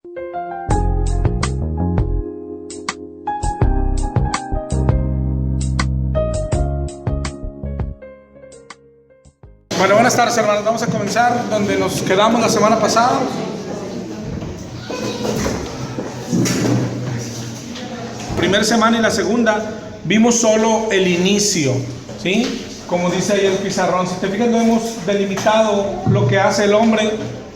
Bueno, buenas tardes, hermanos. Vamos a comenzar donde nos quedamos la semana pasada. Primera semana y la segunda vimos solo el inicio, ¿sí? Como dice ahí el pizarrón, si te fijas, no hemos delimitado lo que hace el hombre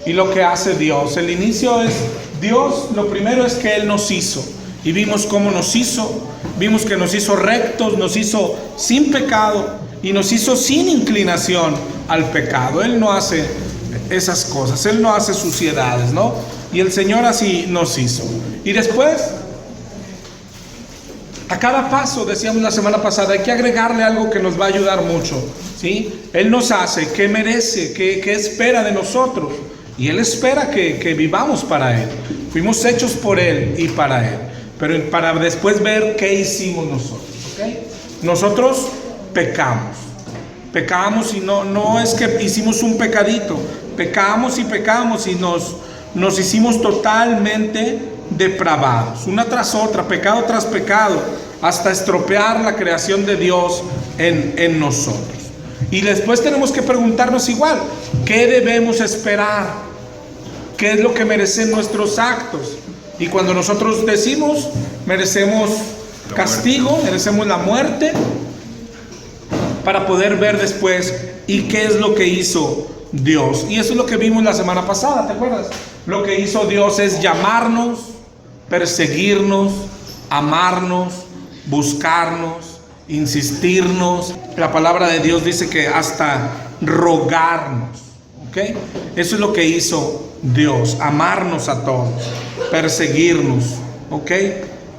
y lo que hace Dios. El inicio es Dios, lo primero es que Él nos hizo. Y vimos cómo nos hizo, vimos que nos hizo rectos, nos hizo sin pecado y nos hizo sin inclinación al pecado. Él no hace esas cosas, Él no hace suciedades, ¿no? Y el Señor así nos hizo. Y después, a cada paso, decíamos la semana pasada, hay que agregarle algo que nos va a ayudar mucho, ¿sí? Él nos hace, ¿qué merece? ¿Qué espera de nosotros? Y Él espera que vivamos para Él. Fuimos hechos por Él y para Él. Pero para después ver qué hicimos nosotros, ¿ok? Nosotros pecamos y no es que hicimos un pecadito, pecamos y nos hicimos totalmente depravados, una tras otra, pecado tras pecado, hasta estropear la creación de Dios en nosotros. Y después tenemos que preguntarnos igual, ¿qué debemos esperar? ¿Qué es lo que merecen nuestros actos? Y cuando nosotros decimos, merecemos castigo, merecemos la muerte, para poder ver después y qué es lo que hizo Dios. Y eso es lo que vimos la semana pasada, ¿te acuerdas? Lo que hizo Dios es llamarnos, perseguirnos, amarnos, buscarnos, insistirnos. La palabra de Dios dice que hasta rogarnos, ¿ok? Eso es lo que hizo Dios, amarnos a todos, perseguirnos, ¿ok?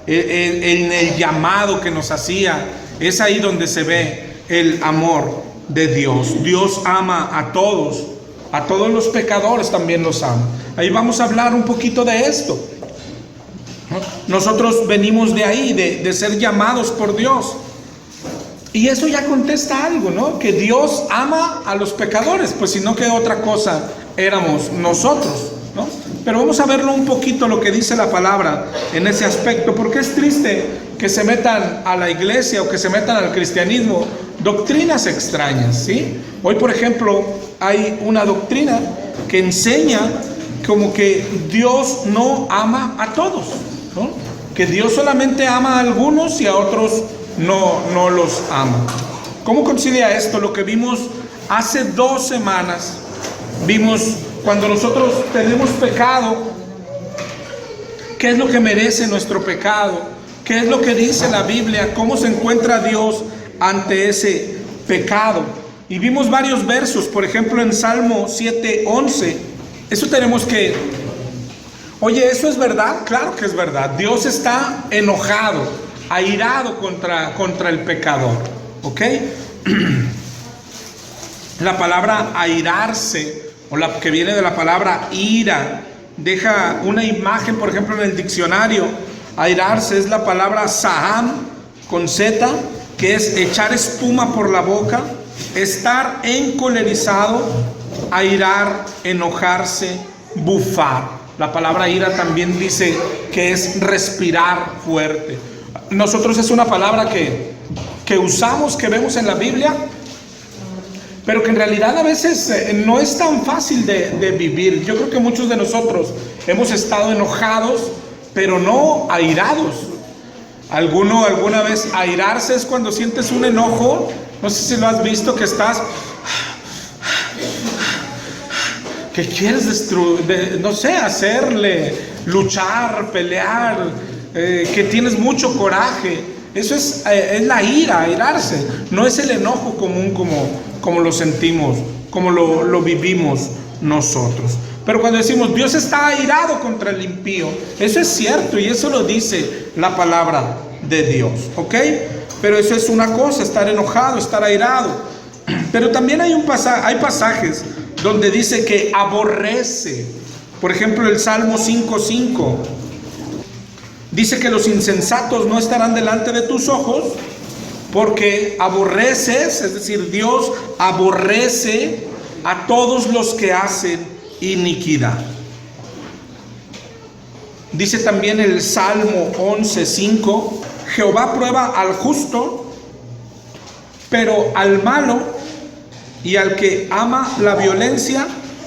En el llamado que nos hacía, es ahí donde se ve el amor de Dios. Dios ama a todos los pecadores también los ama. Ahí vamos a hablar un poquito de esto. Nosotros venimos de ahí, de ser llamados por Dios. Y eso ya contesta algo, ¿no? Que Dios ama a los pecadores, pues si no, ¿qué otra cosa éramos nosotros, ¿no? Pero vamos a verlo un poquito lo que dice la palabra en ese aspecto, porque es triste que se metan a la iglesia o que se metan al cristianismo doctrinas extrañas, ¿sí? Hoy, por ejemplo, hay una doctrina que enseña como que Dios no ama a todos, ¿no? Que Dios solamente ama a algunos y a otros no los ama. ¿Cómo concilia esto? Lo que vimos hace 2 semanas, vimos cuando nosotros tenemos pecado, ¿qué es lo que merece nuestro pecado? ¿Qué es lo que dice la Biblia? ¿Cómo se encuentra Dios ante ese pecado? Y vimos varios versos, por ejemplo en Salmo 7:11. Eso tenemos que, oye, ¿eso es verdad? Claro que es verdad. Dios está enojado, airado contra el pecador, ¿ok? La palabra airarse, o la que viene de la palabra ira, deja una imagen, por ejemplo en el diccionario. Airarse es la palabra saham con Z, que es echar espuma por la boca, estar encolerizado, airar, enojarse, bufar. La palabra ira también dice que es respirar fuerte. Nosotros es una palabra que usamos, que vemos en la Biblia, pero que en realidad a veces no es tan fácil de vivir. Yo creo que muchos de nosotros hemos estado enojados, pero no airados. ¿Alguna vez airarse es cuando sientes un enojo? No sé si lo has visto, que estás, que quieres destruir, no sé, hacerle, luchar, pelear, que tienes mucho coraje. Eso es la ira, airarse. No es el enojo común como lo sentimos, como lo vivimos nosotros. Pero cuando decimos Dios está airado contra el impío, eso es cierto y eso lo dice la palabra de Dios, ¿ok? Pero eso es una cosa, estar enojado, estar airado. Pero también hay pasajes donde dice que aborrece. Por ejemplo, el Salmo 5:5 dice que los insensatos no estarán delante de tus ojos, porque aborreces, es decir, Dios aborrece a todos los que hacen iniquidad. Dice también el Salmo 11:5, Jehová prueba al justo, pero al malo y al que ama la violencia,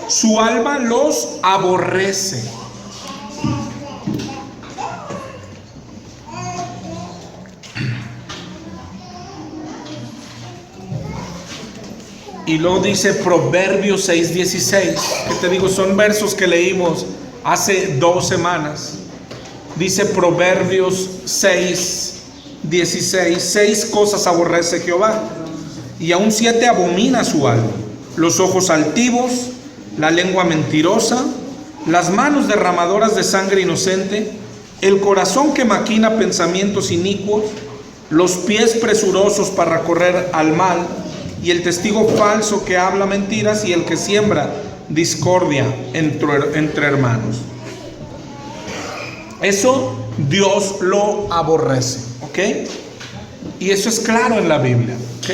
su alma los aborrece. Y luego dice Proverbios 6:16, que te digo, son versos que leímos hace 2 semanas. Dice Proverbios 6:16, 6 cosas aborrece Jehová, y aún 7 abomina su alma: los ojos altivos, la lengua mentirosa, las manos derramadoras de sangre inocente, el corazón que maquina pensamientos inicuos, los pies presurosos para correr al mal, y el testigo falso que habla mentiras, y el que siembra discordia entre hermanos. Eso Dios lo aborrece, ¿ok? Y eso es claro en la Biblia, ¿ok?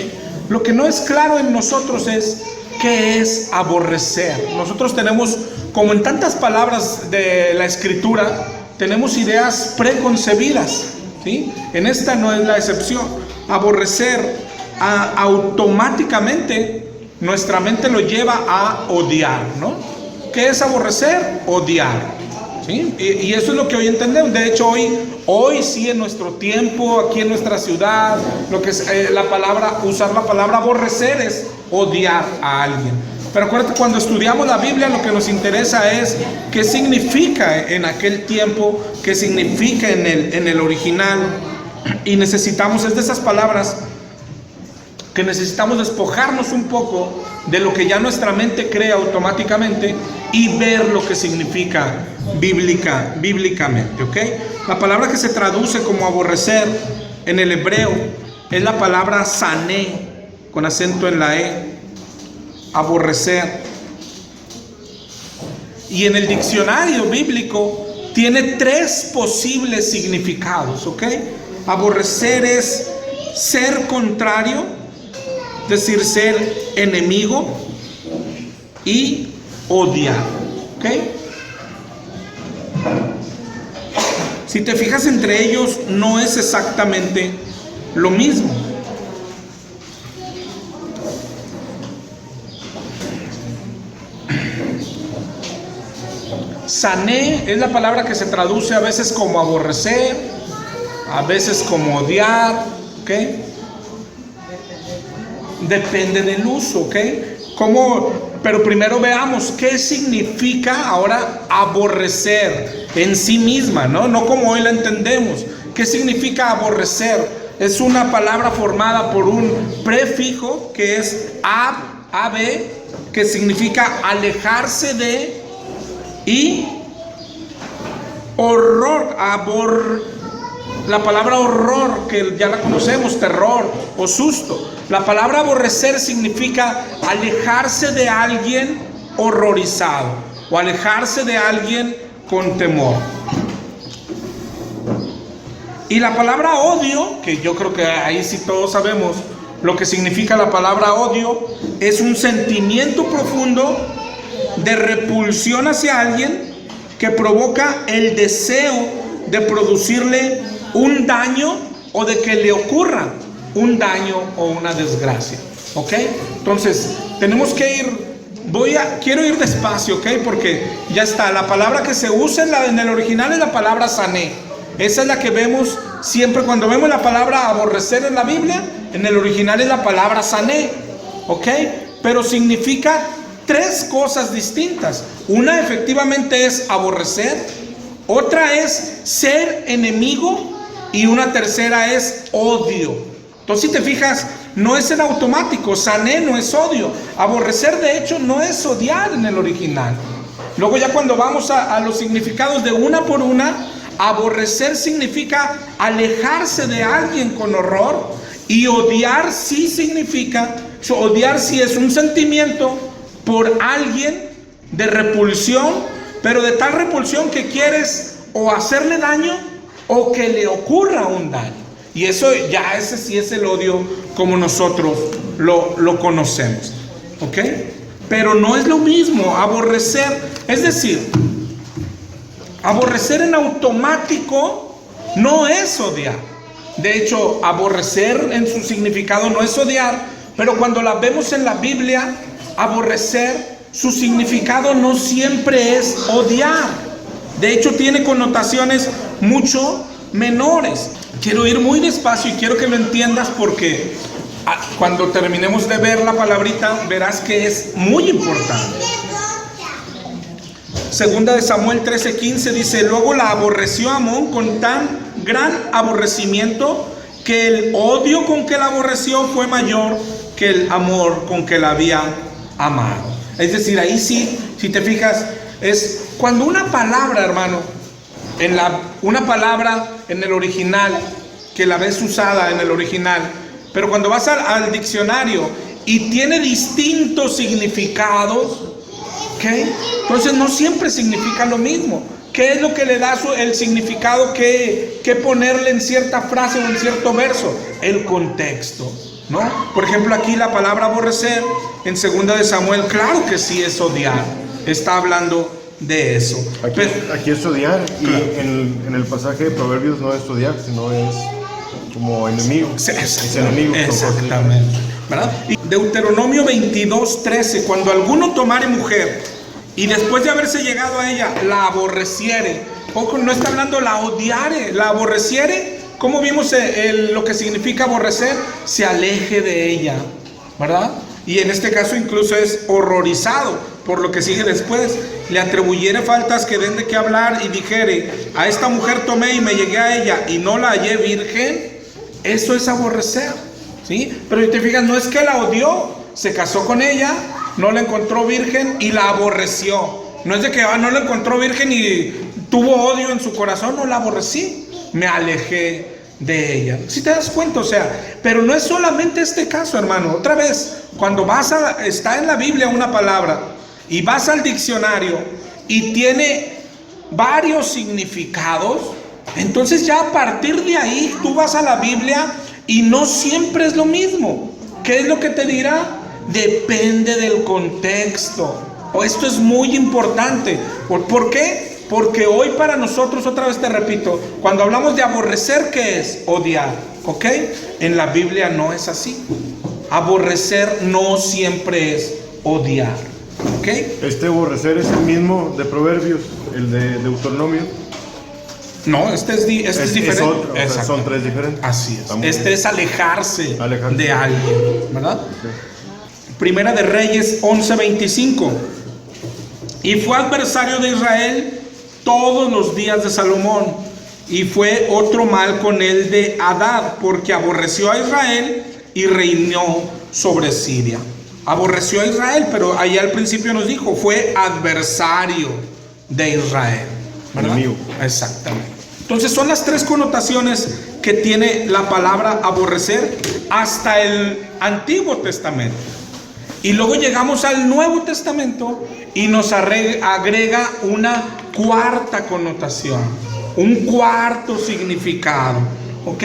Lo que no es claro en nosotros es qué es aborrecer. Nosotros tenemos, como en tantas palabras de la Escritura, tenemos ideas preconcebidas, ¿sí? En esta no es la excepción. Aborrecer, automáticamente nuestra mente lo lleva a odiar, ¿no? ¿Qué es aborrecer? Odiar, ¿sí? Y eso es lo que hoy entendemos. De hecho, hoy sí, en nuestro tiempo, aquí en nuestra ciudad, lo que es usar la palabra aborrecer es odiar a alguien. Pero acuérdate, cuando estudiamos la Biblia, lo que nos interesa es qué significa en aquel tiempo, qué significa en el original. Y necesitamos, es de esas palabras que necesitamos despojarnos un poco de lo que ya nuestra mente cree automáticamente y ver lo que significa bíblicamente, ¿ok? La palabra que se traduce como aborrecer en el hebreo es la palabra sané, con acento en la E, aborrecer. Y en el diccionario bíblico tiene 3 posibles significados, ¿ok? Aborrecer es ser contrario, es decir, ser enemigo, y odiar, ¿ok? Si te fijas, entre ellos no es exactamente lo mismo. Sané es la palabra que se traduce a veces como aborrecer, a veces como odiar, ¿ok? Depende del uso, ¿ok? Pero primero veamos qué significa ahora aborrecer en sí misma, ¿no? No como hoy la entendemos. ¿Qué significa aborrecer? Es una palabra formada por un prefijo que es ab, que significa alejarse de, y horror, la palabra horror, que ya la conocemos, terror o susto. La palabra aborrecer significa alejarse de alguien horrorizado o alejarse de alguien con temor. Y la palabra odio, que yo creo que ahí sí todos sabemos lo que significa la palabra odio, es un sentimiento profundo de repulsión hacia alguien que provoca el deseo de producirle un daño o de que le ocurra un daño o una desgracia, ¿ok? Entonces, tenemos que ir, quiero ir despacio, ¿ok? Porque ya está, la palabra que se usa en el original es la palabra sané. Esa es la que vemos siempre cuando vemos la palabra aborrecer en la Biblia. En el original es la palabra sané, ¿ok? Pero significa 3 cosas distintas. Una efectivamente es aborrecer, otra es ser enemigo, y una tercera es odio. Entonces, si te fijas, no es en automático. Sané no es odio. Aborrecer, de hecho, no es odiar en el original. Luego, ya cuando vamos a los significados de una por una, aborrecer significa alejarse de alguien con horror, y odiar sí significa, odiar sí es un sentimiento por alguien de repulsión, pero de tal repulsión que quieres o hacerle daño o que le ocurra un daño. Y eso ya, ese sí es el odio como nosotros lo conocemos, ¿ok? Pero no es lo mismo aborrecer. Es decir, Aborrecer en automático no es odiar. De hecho, aborrecer en su significado no es odiar, pero cuando la vemos en la Biblia, aborrecer, su significado no siempre es odiar. De hecho, tiene connotaciones mucho menores. Quiero ir muy despacio y quiero que lo entiendas porque cuando terminemos de ver la palabrita, verás que es muy importante. Segunda de Samuel 13:15 dice: luego la aborreció Amón con tan gran aborrecimiento que el odio con que la aborreció fue mayor que el amor con que la había amado. Es decir, ahí sí, si te fijas, es cuando una palabra, hermano, una palabra en el original, que la ves usada en el original, pero cuando vas al diccionario y tiene distintos significados, ¿okay? Entonces no siempre significa lo mismo. ¿Qué es lo que le da el significado que ponerle en cierta frase o en cierto verso? El contexto, ¿no? Por ejemplo, aquí la palabra aborrecer en segunda de Samuel, claro que sí es odiar. Está hablando de eso. Aquí es odiar, claro. Y en el pasaje de Proverbios no es odiar, sino es como enemigo. Es enemigo. Exactamente, ¿verdad? Y Deuteronomio 22:13: cuando alguno tomare mujer y después de haberse llegado a ella la aborreciere, ojo, no está hablando la odiare, la aborreciere, ¿cómo vimos lo que significa aborrecer? Se aleje de ella, ¿verdad? Y en este caso incluso es horrorizado por lo que sigue después. Le atribuyere faltas que den de qué hablar y dijere: a esta mujer tomé y me llegué a ella y no la hallé virgen. Eso es aborrecer, ¿sí? Pero si te fijas, no es que la odió, se casó con ella, no la encontró virgen y la aborreció. No es de que no la encontró virgen y tuvo odio en su corazón. No, la aborrecí, me alejé de ella. Si te das cuenta, o sea, pero no es solamente este caso, hermano. Otra vez, cuando está en la Biblia una palabra y vas al diccionario y tiene varios significados, entonces ya a partir de ahí tú vas a la Biblia y no siempre es lo mismo. ¿Qué es lo que te dirá? Depende del contexto. Esto es muy importante. ¿Por qué? Porque hoy para nosotros, otra vez te repito, cuando hablamos de aborrecer, ¿qué es? Odiar, ¿ok? En la Biblia no es así. Aborrecer no siempre es odiar, ¿ok? Este aborrecer es el mismo de Proverbios, el de Deuteronomio. No, este es diferente. Es otro, o sea, son tres diferentes. Así es. Este es alejarse de alguien, ¿verdad? Okay. Primera de Reyes 11:25. Y fue adversario de Israel todos los días de Salomón, y fue otro mal con él de Hadad, porque aborreció a Israel y reinó sobre Siria. Aborreció a Israel, pero allá al principio nos dijo, fue adversario de Israel, ¿verdad? Enemigo. Exactamente. Entonces son las tres connotaciones que tiene la palabra aborrecer hasta el Antiguo Testamento. Y luego llegamos al Nuevo Testamento y nos agrega una cuarta connotación, un cuarto significado, ¿ok?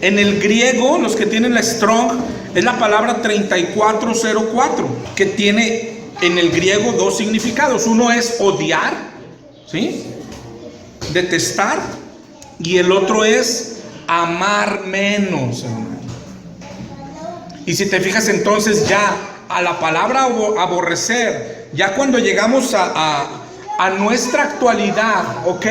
En el griego, los que tienen la Strong, es la palabra 3404, que tiene en el griego dos significados. Uno es odiar, ¿sí? Detestar, y el otro es amar menos, hermano. Y si te fijas entonces ya a la palabra aborrecer, ya cuando llegamos a nuestra actualidad, ¿ok?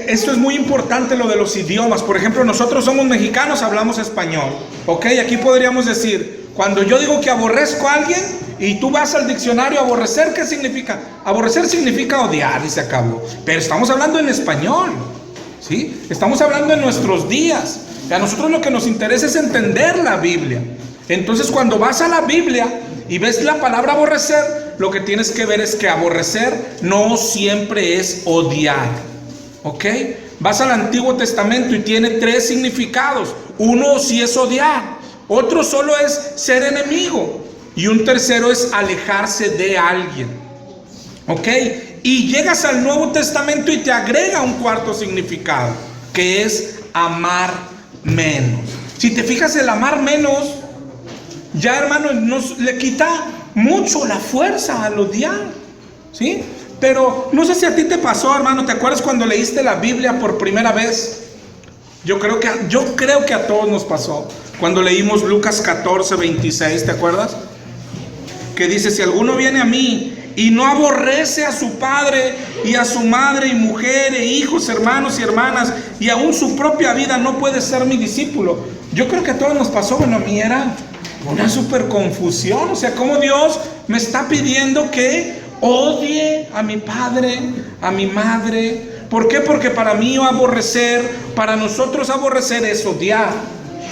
Esto es muy importante, lo de los idiomas. Por ejemplo, nosotros somos mexicanos, hablamos español, ¿ok? Aquí podríamos decir, cuando yo digo que aborrezco a alguien y tú vas al diccionario, aborrecer, ¿qué significa? Aborrecer significa odiar y se acabó. Pero estamos hablando en español, ¿sí? Estamos hablando en nuestros días. A nosotros lo que nos interesa es entender la Biblia. Entonces, cuando vas a la Biblia y ves la palabra aborrecer, lo que tienes que ver es que aborrecer no siempre es odiar, ¿ok? Vas al Antiguo Testamento y tiene tres significados. Uno sí es odiar, otro solo es ser enemigo, y un tercero es alejarse de alguien, ¿ok? Y llegas al Nuevo Testamento y te agrega un cuarto significado, que es amar menos. Si te fijas, el amar menos, ya, hermano, nos le quita mucho la fuerza al odiar, ¿sí? Pero no sé si a ti te pasó, hermano. ¿Te acuerdas cuando leíste la Biblia por primera vez? Yo creo que a todos nos pasó. Cuando leímos Lucas 14, 26, ¿te acuerdas? Que dice: si alguno viene a mí y no aborrece a su padre y a su madre y mujer e hijos, hermanos y hermanas, y aún su propia vida, no puede ser mi discípulo. Yo creo que a todos nos pasó. Bueno, a mí era una súper confusión. O sea, ¿cómo Dios me está pidiendo que odie a mi padre, a mi madre? ¿Por qué? Porque para mí para nosotros aborrecer es odiar,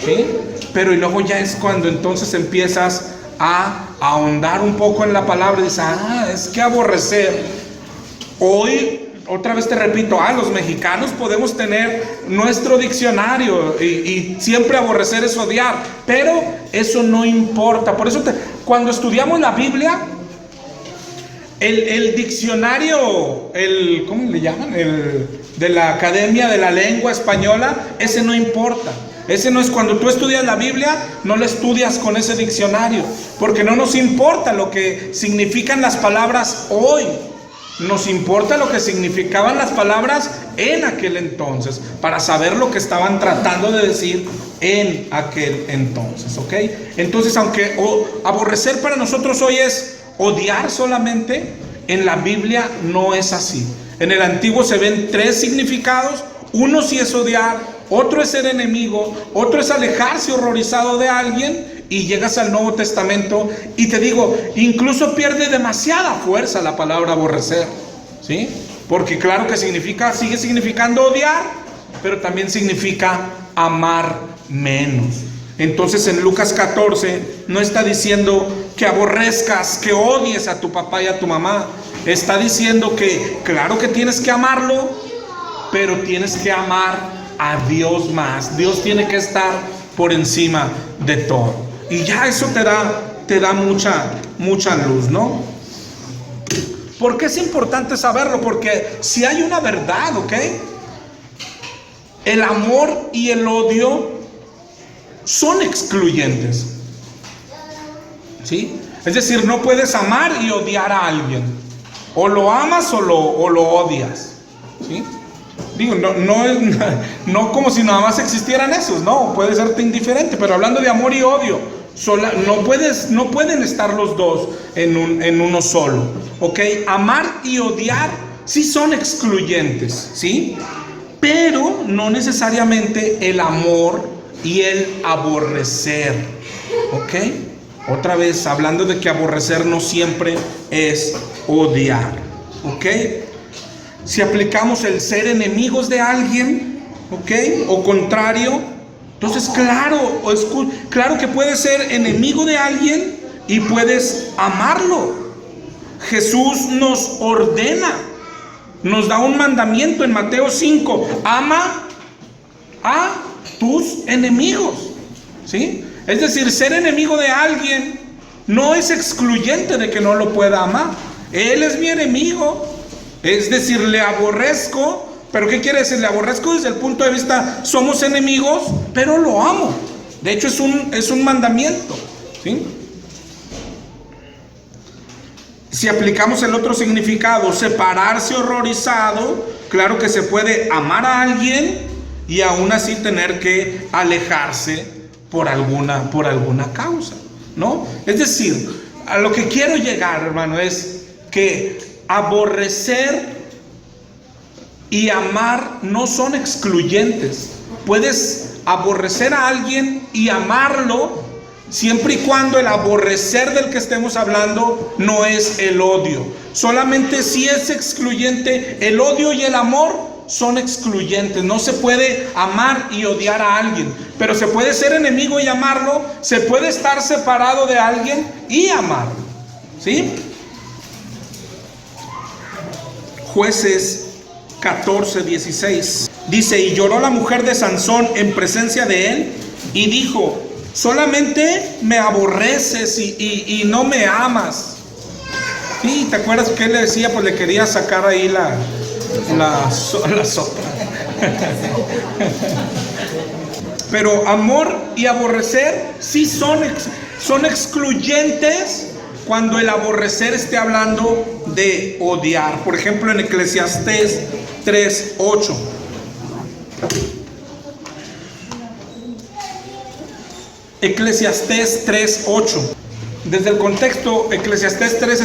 ¿sí? Pero y luego ya es cuando entonces empiezas a ahondar un poco en la palabra y dices: es que aborrecer. Hoy, otra vez te repito, los mexicanos podemos tener nuestro diccionario y siempre aborrecer es odiar, pero eso no importa. Por eso cuando estudiamos la Biblia, el diccionario, ¿cómo le llaman? De la Academia de la Lengua Española, ese no importa. Ese no es, cuando tú estudias la Biblia, no la estudias con ese diccionario, porque no nos importa lo que significan las palabras hoy. Nos importa lo que significaban las palabras en aquel entonces, para saber lo que estaban tratando de decir en aquel entonces, ¿ok? Entonces, aunque aborrecer para nosotros hoy es odiar solamente, en la Biblia no es así. En el Antiguo se ven 3 significados. Uno sí es odiar, otro es ser enemigo, otro es alejarse horrorizado de alguien. Y llegas al Nuevo Testamento y te digo, incluso pierde demasiada fuerza la palabra aborrecer, ¿sí? Porque claro que sigue significando odiar, pero también significa amar menos. Entonces en Lucas 14 no está diciendo que aborrezcas, que odies a tu papá y a tu mamá. Está diciendo que claro que tienes que amarlo, pero tienes que amar a Dios más. Dios tiene que estar por encima de todo. Y ya eso te da mucha luz, ¿no? ¿Por qué es importante saberlo? Porque si hay una verdad, ¿ok? El amor y el odio son excluyentes, ¿sí? Es decir, no puedes amar y odiar a alguien. O lo amas o lo odias, ¿sí? Digo, no como si nada más existieran esos, no, puede serte indiferente, pero hablando de amor y odio, no pueden estar los dos en uno solo, ¿ok? Amar y odiar sí son excluyentes, ¿sí? Pero no necesariamente el amor y el aborrecer, ¿ok? Otra vez, hablando de que aborrecer no siempre es odiar, ¿ok? Si aplicamos el ser enemigos de alguien, ¿ok? O contrario, entonces claro que puedes ser enemigo de alguien y puedes amarlo. Jesús nos ordena, nos da un mandamiento en Mateo 5: ama a tus enemigos, ¿sí? Es decir, ser enemigo de alguien no es excluyente de que no lo pueda amar. Él es mi enemigo, es decir, le aborrezco. ¿Pero qué quiere decir? Le aborrezco desde el punto de vista, somos enemigos, pero lo amo. De hecho es un mandamiento, ¿sí? Si aplicamos el otro significado, separarse horrorizado, claro que se puede amar a alguien y aún así tener que alejarse por alguna causa, ¿no? Es decir, a lo que quiero llegar, hermano, es que aborrecer y amar no son excluyentes. Puedes aborrecer a alguien y amarlo, siempre y cuando el aborrecer del que estemos hablando no es el odio. Solamente si es excluyente, el odio y el amor son excluyentes. No se puede amar y odiar a alguien, pero se puede ser enemigo y amarlo. Se puede estar separado de alguien y amarlo, ¿sí? Jueces 14:16 dice: y lloró la mujer de Sansón en presencia de él y dijo: solamente me aborreces y no me amas. ¿Sí? ¿Te acuerdas que él le decía? Pues le quería sacar ahí la sopa. Pero amor y aborrecer sí son excluyentes cuando el aborrecer esté hablando de odiar. Por ejemplo, en Eclesiastés 3:8. Eclesiastés 3:8. Desde el contexto, Eclesiastés 3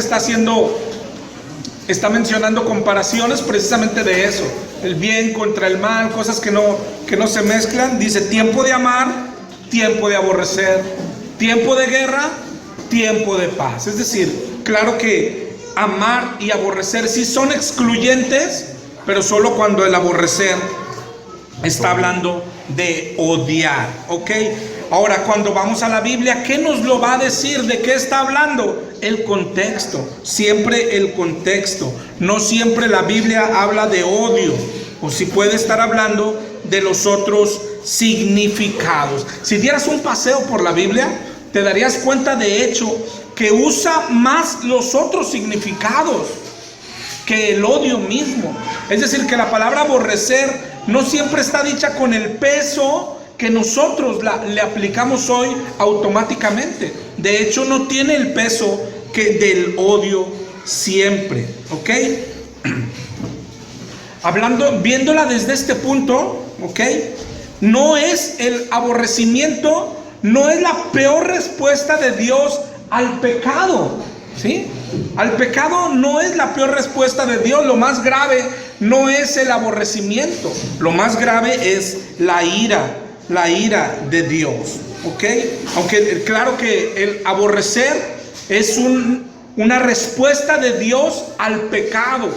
está mencionando comparaciones precisamente de eso, el bien contra el mal, cosas que no se mezclan. Dice: tiempo de amar, tiempo de aborrecer, tiempo de guerra, tiempo de paz. Es decir, claro que amar y aborrecer sí son excluyentes, pero solo cuando el aborrecer está hablando de odiar, ¿ok? Ahora, cuando vamos a la Biblia, ¿qué nos lo va a decir? ¿De qué está hablando? El contexto, siempre el contexto. No siempre la Biblia habla de odio, o si puede estar hablando de los otros significados. Si dieras un paseo por la Biblia, te darías cuenta de hecho que usa más los otros significados que el odio mismo. Es decir, que la palabra aborrecer no siempre está dicha con el peso que nosotros le aplicamos hoy automáticamente. De hecho, no tiene el peso del odio siempre, ¿ok? Viéndola desde este punto, ¿ok? No es el aborrecimiento, no es la peor respuesta de Dios al pecado, ¿sí? Al pecado no es la peor respuesta de Dios. Lo más grave no es el aborrecimiento, lo más grave es la ira de Dios, ¿ok? Aunque claro que el aborrecer es una respuesta de Dios al pecado,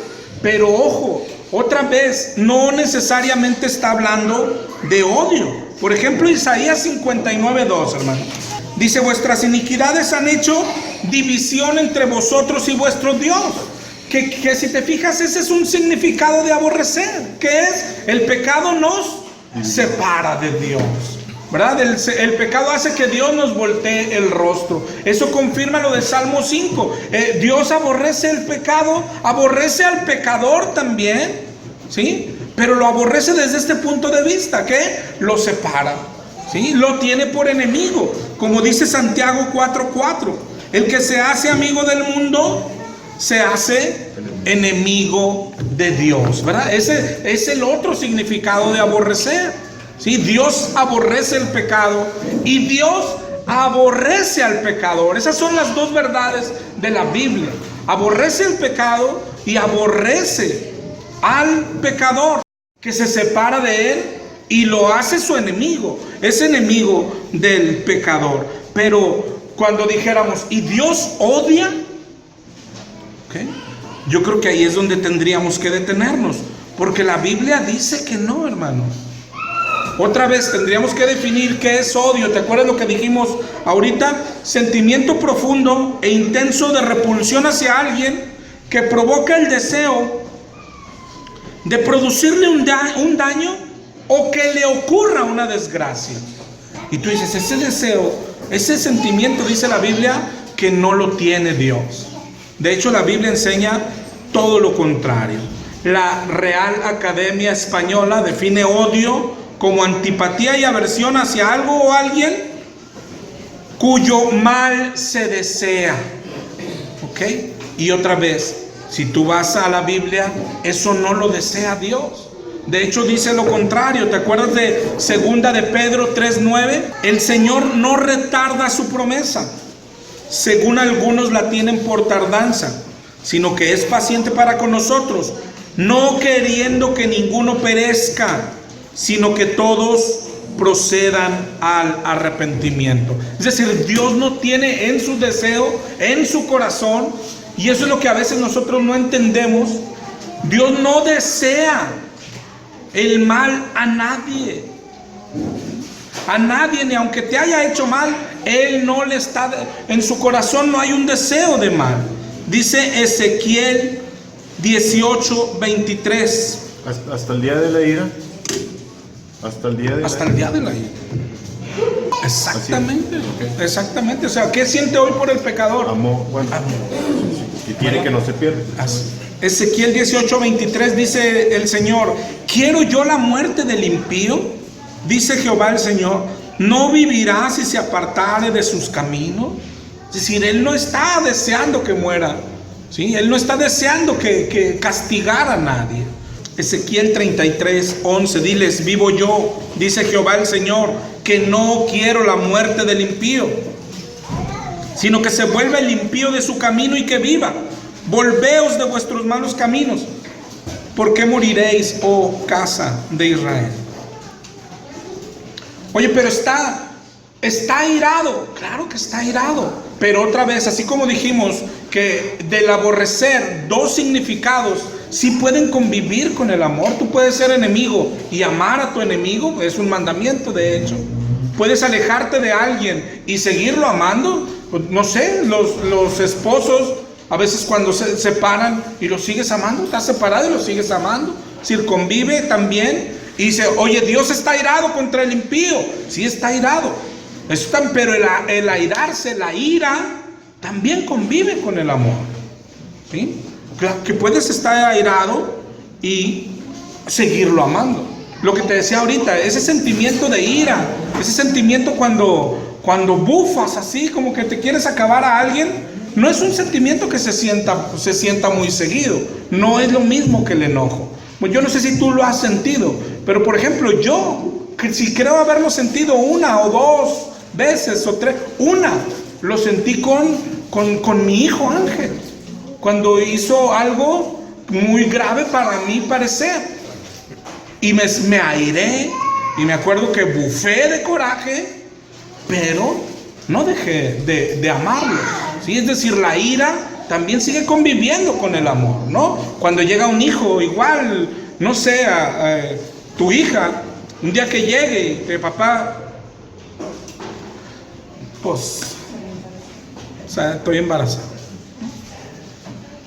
pero ojo, otra vez, no necesariamente está hablando de odio. Por ejemplo, Isaías 59:2, hermano, dice: vuestras iniquidades han hecho división entre vosotros y vuestro Dios. Que si te fijas, ese es un significado de aborrecer. ¿Qué es? El pecado nos separa de Dios, ¿verdad? El pecado hace que Dios nos voltee el rostro. Eso confirma lo de Salmo 5. Dios aborrece el pecado, aborrece al pecador también, ¿sí? Pero lo aborrece desde este punto de vista, que lo separa, ¿sí? Lo tiene por enemigo, como dice Santiago 4:4. El que se hace amigo del mundo se hace enemigo de Dios, ¿verdad? Ese es el otro significado de aborrecer, ¿sí? Dios aborrece el pecado y Dios aborrece al pecador. Esas son las dos verdades de la Biblia. Aborrece el pecado y aborrece al pecador, que se separa de él y lo hace su enemigo. Es enemigo del pecador. Pero cuando dijéramos, ¿y Dios odia? ¿Okay? Yo creo que ahí es donde tendríamos que detenernos, porque la Biblia dice que no, hermano. Otra vez tendríamos que definir qué es odio. ¿Te acuerdas lo que dijimos ahorita? Sentimiento profundo e intenso de repulsión hacia alguien que provoca el deseo de producirle un daño o que le ocurra una desgracia. Y tú dices, ese deseo, ese sentimiento, dice la Biblia, que no lo tiene Dios. De hecho, la Biblia enseña todo lo contrario. La Real Academia Española define odio como antipatía y aversión hacia algo o alguien cuyo mal se desea, ¿ok? Y otra vez, si tú vas a la Biblia, eso no lo desea Dios. De hecho, dice lo contrario. ¿Te acuerdas de 2 de Pedro 3:9? El Señor no retarda su promesa, según algunos la tienen por tardanza, sino que es paciente para con nosotros, no queriendo que ninguno perezca, sino que todos procedan al arrepentimiento. Es decir, Dios no tiene en su deseo, en su corazón, y eso es lo que a veces nosotros no entendemos. Dios no desea el mal a nadie. A nadie, ni aunque te haya hecho mal, Él no le está, en su corazón no hay un deseo de mal. Dice Ezequiel 18:23. Hasta el día de la ira. Hasta el día de la ira. Exactamente. Okay. Exactamente. O sea, ¿qué siente hoy por el pecador? Amor. Bueno, amor. Y quiere que no se pierda. Ezequiel 18:23 dice el Señor: ¿quiero yo la muerte del impío? Dice Jehová el Señor: ¿no vivirá si se apartare de sus caminos? Es decir, Él no está deseando que muera, ¿sí? Él no está deseando que castigara a nadie. Ezequiel 33:11, diles: vivo yo, dice Jehová el Señor, que no quiero la muerte del impío, sino que se vuelva el impío de su camino y que viva. Volveos de vuestros malos caminos. ¿Por qué moriréis, oh casa de Israel? Oye, pero está airado. Claro que está airado. Pero otra vez, así como dijimos que del aborrecer, dos significados sí pueden convivir con el amor. Tú puedes ser enemigo y amar a tu enemigo, es un mandamiento de hecho. Puedes alejarte de alguien y seguirlo amando. No sé, los esposos a veces cuando se separan y lo sigues amando, estás separado y lo sigues amando. Es decir, convive también. Y dice: oye, Dios está airado contra el impío. Sí, está airado. Pero el airarse, la ira, también convive con el amor. ¿Sí? Claro que puedes estar airado y seguirlo amando. Lo que te decía ahorita, ese sentimiento de ira, ese sentimiento cuando bufas así, como que te quieres acabar a alguien, no es un sentimiento que se sienta muy seguido. No es lo mismo que el enojo. Pues yo no sé si tú lo has sentido, pero por ejemplo yo, que si creo haberlo sentido una o dos veces o tres, lo sentí con mi hijo Ángel, cuando hizo algo muy grave para mí parecer, y me airé, y me acuerdo que bufé de coraje, pero no dejé de amarlo, ¿sí? Es decir, la ira también sigue conviviendo con el amor, ¿no? Cuando llega un hijo, igual, no sé, tu hija, un día que llegue y que papá, pues, o sea, estoy embarazada,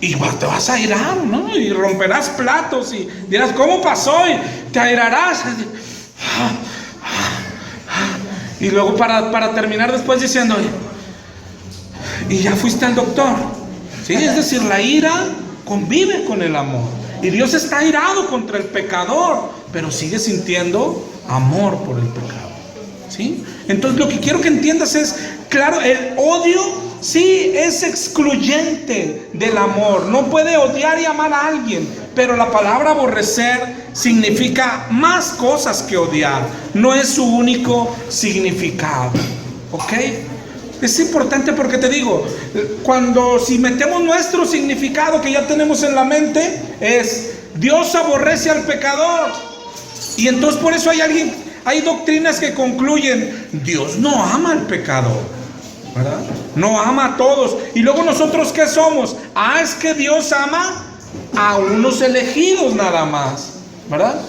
y te vas a airar, ¿no? Y romperás platos y dirás: ¿cómo pasó? Y te airarás. Y luego para terminar después diciendo: y ya fuiste al doctor. ¿Sí? Es decir, la ira convive con el amor. Y Dios está airado contra el pecador, pero sigue sintiendo amor por el pecado. ¿Sí? Entonces lo que quiero que entiendas es, claro, el odio sí es excluyente del amor. No puede odiar y amar a alguien, pero la palabra aborrecer significa más cosas que odiar. No es su único significado. ¿Ok? Es importante porque te digo, si metemos nuestro significado que ya tenemos en la mente, es: Dios aborrece al pecador. Y entonces por eso hay doctrinas que concluyen: Dios no ama al pecador, ¿verdad? No ama a todos. Y luego nosotros, ¿qué somos? Es que Dios ama a unos elegidos nada más, ¿verdad?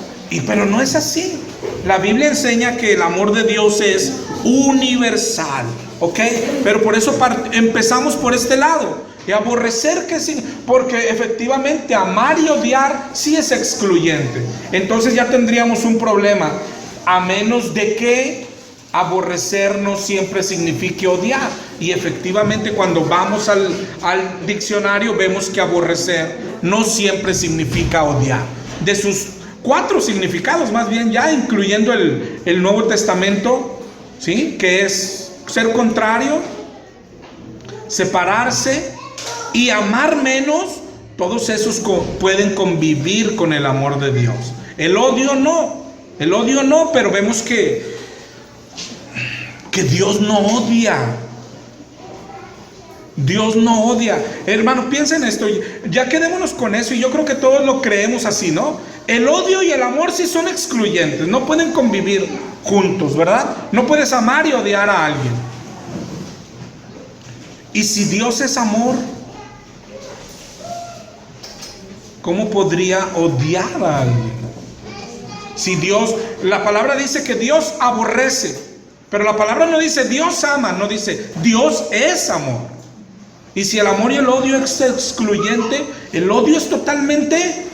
Pero no es así. La Biblia enseña que el amor de Dios es universal, ¿ok? Pero por eso empezamos por este lado. Y aborrecer, que sí, porque efectivamente amar y odiar sí es excluyente. Entonces ya tendríamos un problema, a menos de que aborrecer no siempre signifique odiar. Y efectivamente cuando vamos al diccionario vemos que aborrecer no siempre significa odiar. De sus 4 significados, más bien, ya incluyendo el Nuevo Testamento, ¿sí? Que es ser contrario, separarse y amar menos. Todos esos pueden convivir con el amor de Dios. El odio no, pero vemos que Dios no odia. Dios no odia. Hermano, piensa en esto. Ya quedémonos con eso, y yo creo que todos lo creemos así, ¿no? El odio y el amor sí son excluyentes, no pueden convivir juntos, ¿verdad? No puedes amar y odiar a alguien. Y si Dios es amor, ¿cómo podría odiar a alguien? Si la palabra dice que Dios aborrece, pero la palabra no dice Dios ama, no dice Dios es amor. Y si el amor y el odio es excluyente, el odio es totalmente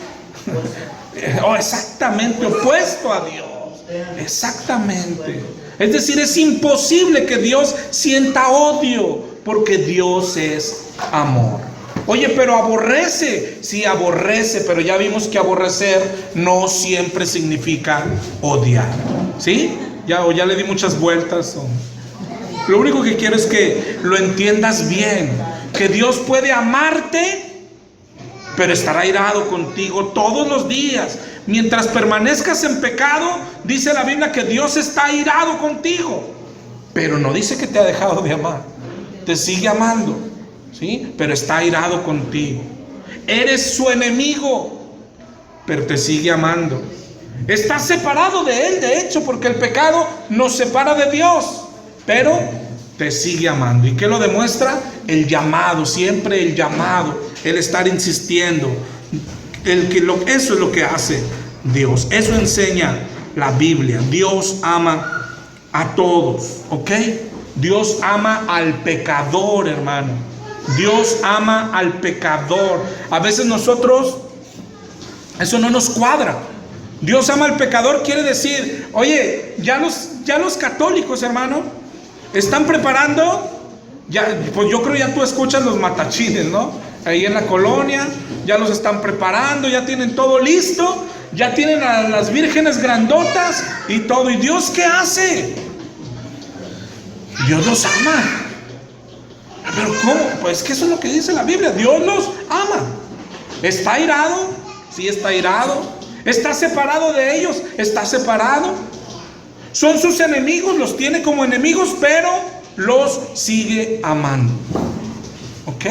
exactamente opuesto a Dios. Exactamente. Es decir, es imposible que Dios sienta odio, porque Dios es amor. Oye, pero aborrece. Sí, aborrece, pero ya vimos que aborrecer no siempre significa odiar. ¿Sí? Ya le di muchas vueltas. Lo único que quiero es que lo entiendas bien, que Dios puede amarte, pero estará airado contigo todos los días. Mientras permanezcas en pecado, dice la Biblia que Dios está airado contigo, pero no dice que te ha dejado de amar. Te sigue amando, ¿sí? Pero está airado contigo. Eres su enemigo, pero te sigue amando. Estás separado de Él, de hecho, porque el pecado nos separa de Dios, pero te sigue amando. ¿Y qué lo demuestra? El llamado, siempre el llamado, el estar insistiendo. Eso es lo que hace Dios. Eso enseña la Biblia. Dios ama a todos, ¿ok? Dios ama al pecador, hermano. Dios ama al pecador. A veces nosotros, eso no nos cuadra. Dios ama al pecador quiere decir, oye, ya los católicos, hermano, están preparando, pues yo creo ya tú escuchas los matachines, ¿no? Ahí en la colonia, ya los están preparando, ya tienen todo listo, ya tienen a las vírgenes grandotas y todo. ¿Y Dios qué hace? Dios los ama. ¿Pero cómo? Pues que eso es lo que dice la Biblia, Dios los ama. ¿Está airado? Sí, está airado. ¿Está separado de ellos? Está separado. Son sus enemigos, los tiene como enemigos, pero los sigue amando. ¿Ok?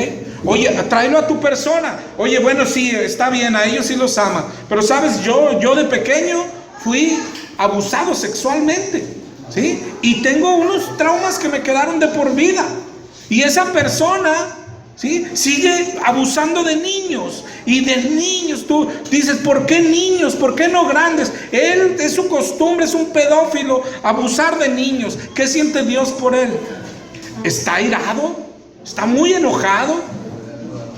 Oye, tráelo a tu persona. Oye, bueno, sí, está bien, a ellos sí los ama. Pero sabes, yo de pequeño fui abusado sexualmente, ¿sí? Y tengo unos traumas que me quedaron de por vida. Y esa persona, ¿sí?, sigue abusando de niños. Y de niños, tú dices, ¿por qué niños? ¿Por qué no grandes? Él, es su costumbre, es un pedófilo, abusar de niños. ¿Qué siente Dios por él? ¿Está airado? ¿Está muy enojado?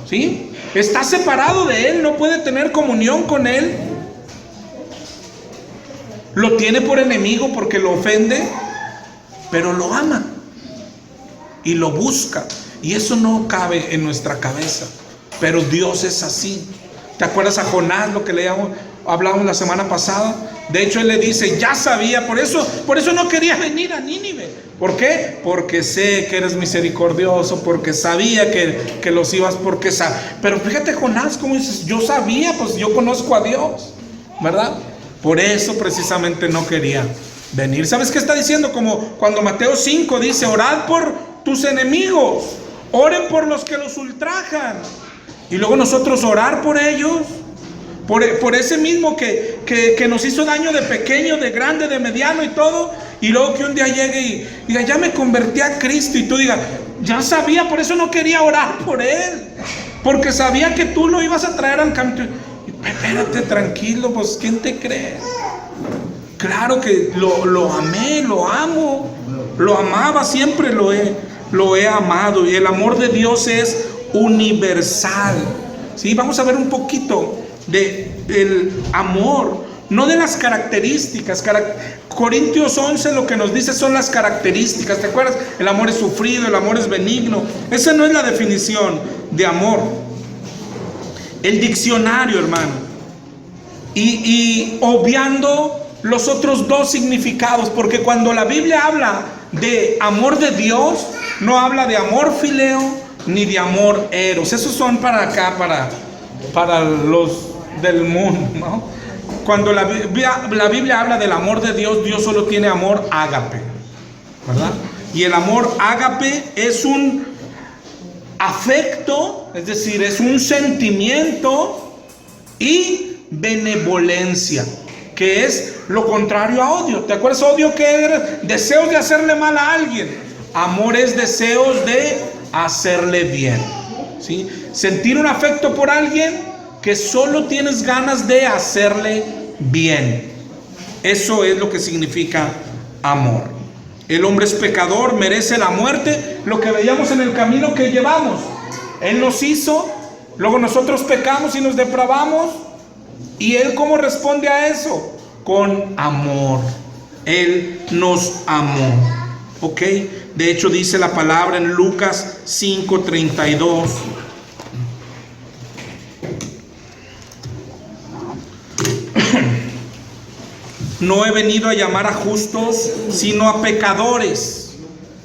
¿Sí? ¿Está separado de él? ¿No puede tener comunión con él? ¿Lo tiene por enemigo porque lo ofende? Pero lo ama y lo busca. Y eso no cabe en nuestra cabeza. Pero Dios es así. ¿Te acuerdas a Jonás, lo que hablábamos la semana pasada? De hecho, él le dice, ya sabía, por eso no quería venir a Nínive. ¿Por qué? Porque sé que eres misericordioso, porque sabía que los ibas, pero fíjate Jonás, como dices, yo sabía, pues yo conozco a Dios, ¿verdad? Por eso precisamente no quería venir. ¿Sabes qué está diciendo? Como cuando Mateo 5 dice, orad por tus enemigos, oren por los que los ultrajan. Y luego nosotros orar por ellos, por ese mismo que nos hizo daño de pequeño, de grande, de mediano y todo. Y luego que un día llegue y diga, ya me convertí a Cristo. Y tú digas, ya sabía, por eso no quería orar por él, porque sabía que tú lo ibas a traer al camino. Espérate, tranquilo, pues ¿quién te cree? Claro que lo amé, lo amo, lo amaba, siempre lo he amado. Y el amor de Dios es universal, ¿sí? Vamos a ver un poquito del amor, no de las características. Corintios 11 lo que nos dice son las características. ¿Te acuerdas? El amor es sufrido, el amor es benigno. Esa no es la definición de amor. El diccionario, hermano, y obviando los otros dos significados, porque cuando la Biblia habla de amor de Dios, no habla de amor fileo ni de amor eros. Esos son para acá, para los del mundo, ¿no? Cuando la Biblia habla del amor de Dios, Dios solo tiene amor ágape, ¿verdad? Y el amor ágape es un afecto, es decir, es un sentimiento y benevolencia, que es lo contrario a odio. ¿Te acuerdas odio que era? Deseos de hacerle mal a alguien. Amor es deseos de hacerle bien, ¿sí? Sentir un afecto por alguien que solo tienes ganas de hacerle bien. Eso es lo que significa amor. El hombre es pecador, merece la muerte. Lo que veíamos en el camino que llevamos, Él nos hizo, luego nosotros pecamos y nos depravamos. ¿Y Él cómo responde a eso? Con amor. Él nos amó, ¿ok? De hecho dice la palabra en Lucas 5:32. No he venido a llamar a justos, sino a pecadores.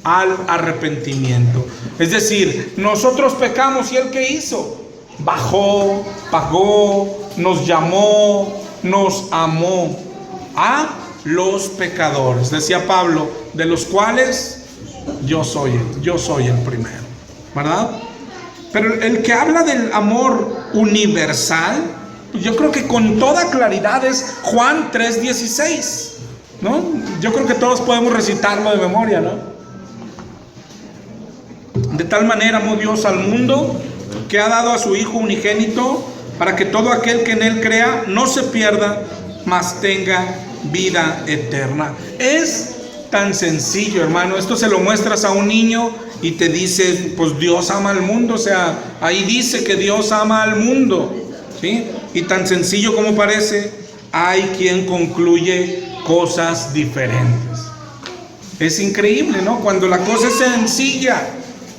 al arrepentimiento. Es decir, nosotros pecamos y ¿Él qué hizo? Bajó, pagó, nos llamó, nos amó a los pecadores. Decía Pablo, de los cuales yo soy el primero, ¿verdad? Pero el que habla del amor universal, yo creo que con toda claridad es Juan 3:16, ¿no? Yo creo que todos podemos recitarlo de memoria, ¿no? De tal manera amó Dios al mundo que ha dado a su Hijo unigénito para que todo aquel que en Él crea no se pierda, mas tenga vida eterna. Es tan sencillo, hermano. Esto se lo muestras a un niño y te dice, pues Dios ama al mundo. O sea, ahí dice que Dios ama al mundo, ¿sí? Y tan sencillo como parece, hay quien concluye cosas diferentes. Es increíble, ¿no? Cuando la cosa es sencilla.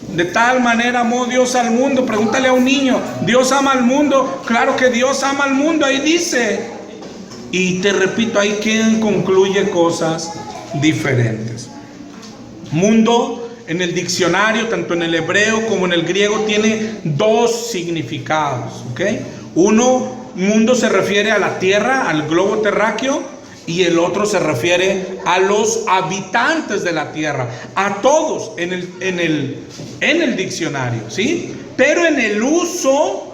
De tal manera amó Dios al mundo. Pregúntale a un niño, ¿Dios ama al mundo? Claro que Dios ama al mundo, ahí dice. Y te repito, hay quien concluye cosas diferentes. Mundo en el diccionario, tanto en el hebreo como en el griego, tiene dos significados, ¿ok? Uno, mundo se refiere a la tierra, al globo terráqueo, y el otro se refiere a los habitantes de la tierra, a todos en el diccionario, ¿sí? Pero en el uso,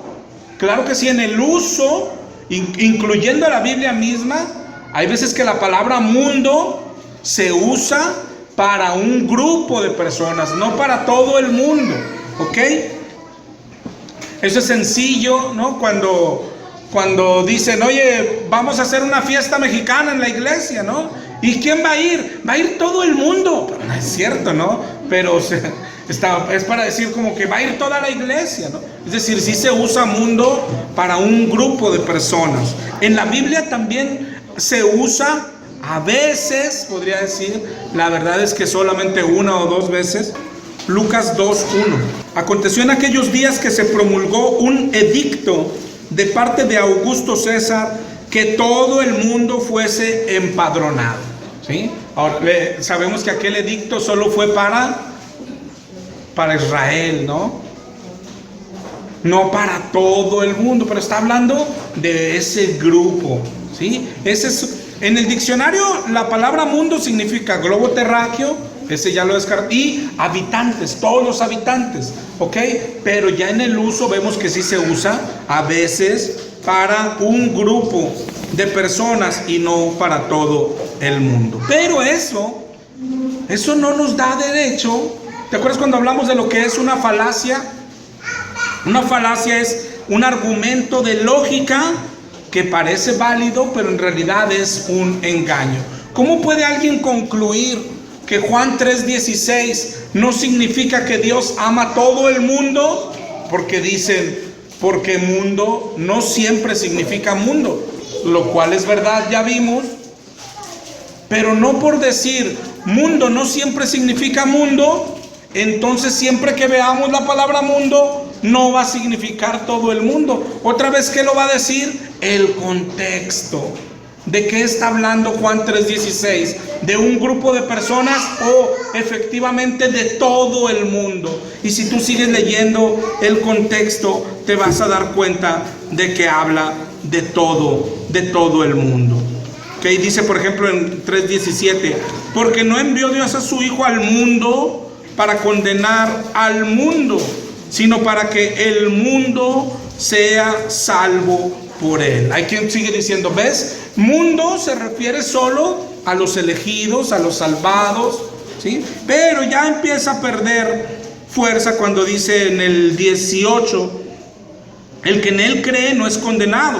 claro que sí, en el uso, incluyendo a la Biblia misma, hay veces que la palabra mundo se usa para un grupo de personas, no para todo el mundo, ¿ok? Eso es sencillo, ¿no? Cuando dicen, oye, vamos a hacer una fiesta mexicana en la iglesia, ¿no? ¿Y quién va a ir? Va a ir todo el mundo. Pero no es cierto, ¿no? Pero es para decir como que va a ir toda la iglesia, ¿no? Es decir, sí se usa mundo para un grupo de personas. En la Biblia también se usa a veces, podría decir, la verdad es que solamente una o dos veces. Lucas 2:1. Aconteció en aquellos días que se promulgó un edicto de parte de Augusto César que todo el mundo fuese empadronado, ¿sí? Ahora sabemos que aquel edicto solo fue para Israel, ¿no? No para todo el mundo, pero está hablando de ese grupo, ¿sí? En el diccionario la palabra mundo significa globo terráqueo, ese ya lo descarté, y habitantes, todos los habitantes, ¿ok? Pero ya en el uso vemos que sí se usa a veces para un grupo de personas y no para todo el mundo. Pero eso no nos da derecho. ¿Te acuerdas cuando hablamos de lo que es una falacia? Una falacia es un argumento de lógica que parece válido, pero en realidad es un engaño. ¿Cómo puede alguien concluir que Juan 3:16 no significa que Dios ama a todo el mundo? Porque dicen, porque mundo no siempre significa mundo, lo cual es verdad, ya vimos, pero no por decir mundo no siempre significa mundo, entonces siempre que veamos la palabra mundo no va a significar todo el mundo. Otra vez, ¿qué lo va a decir? El contexto. ¿De qué está hablando Juan 3:16? ¿De un grupo de personas o efectivamente de todo el mundo? Y si tú sigues leyendo el contexto, te vas a dar cuenta de que habla de todo el mundo. ¿Okay? Dice, por ejemplo, en 3:17, porque no envió Dios a su Hijo al mundo para condenar al mundo, sino para que el mundo sea salvo por él. Hay quien sigue diciendo, ¿ves? Mundo se refiere solo a los elegidos, a los salvados, ¿sí? Pero ya empieza a perder fuerza cuando dice en el 18, el que en él cree no es condenado,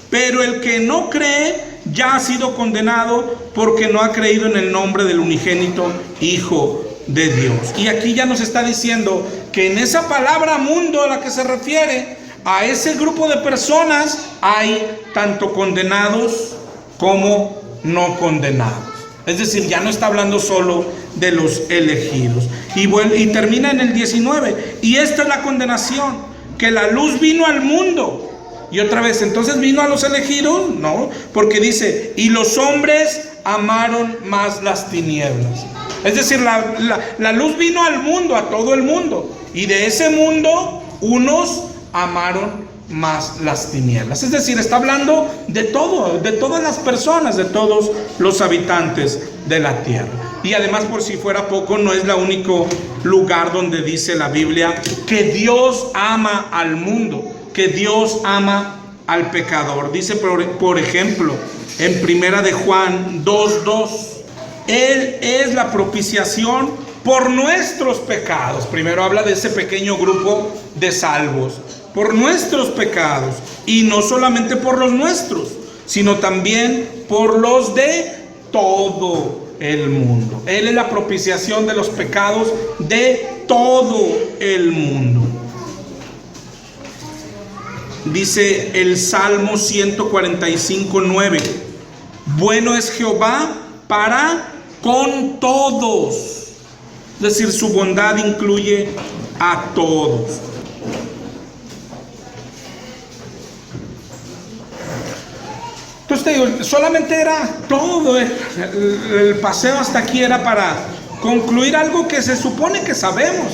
pero el que no cree ya ha sido condenado porque no ha creído en el nombre del unigénito Hijo de Dios. Y aquí ya nos está diciendo que en esa palabra mundo a la que se refiere a ese grupo de personas hay tanto condenados como no condenados. Es decir, ya no está hablando solo de los elegidos. Y termina en el 19. Y esta es la condenación, que la luz vino al mundo. Y otra vez, entonces vino a los elegidos, no, porque dice, y los hombres amaron más las tinieblas. Es decir, la luz vino al mundo, a todo el mundo. Y de ese mundo, unos amaron más las tinieblas. Es decir, está hablando de todo, de todas las personas, de todos los habitantes de la tierra. Y además, por si fuera poco, no es el único lugar donde dice la Biblia que Dios ama al mundo, que Dios ama al pecador. Dice, por ejemplo, en Primera de Juan 2:2, Él es la propiciación por nuestros pecados. Primero habla de ese pequeño grupo de salvos, por nuestros pecados, y no solamente por los nuestros, sino también por los de todo el mundo. Él es la propiciación de los pecados de todo el mundo. Dice el Salmo 145:9, bueno es Jehová para con todos. Es decir, su bondad incluye a todos. Entonces te digo, solamente era todo el paseo hasta aquí era para concluir algo que se supone que sabemos,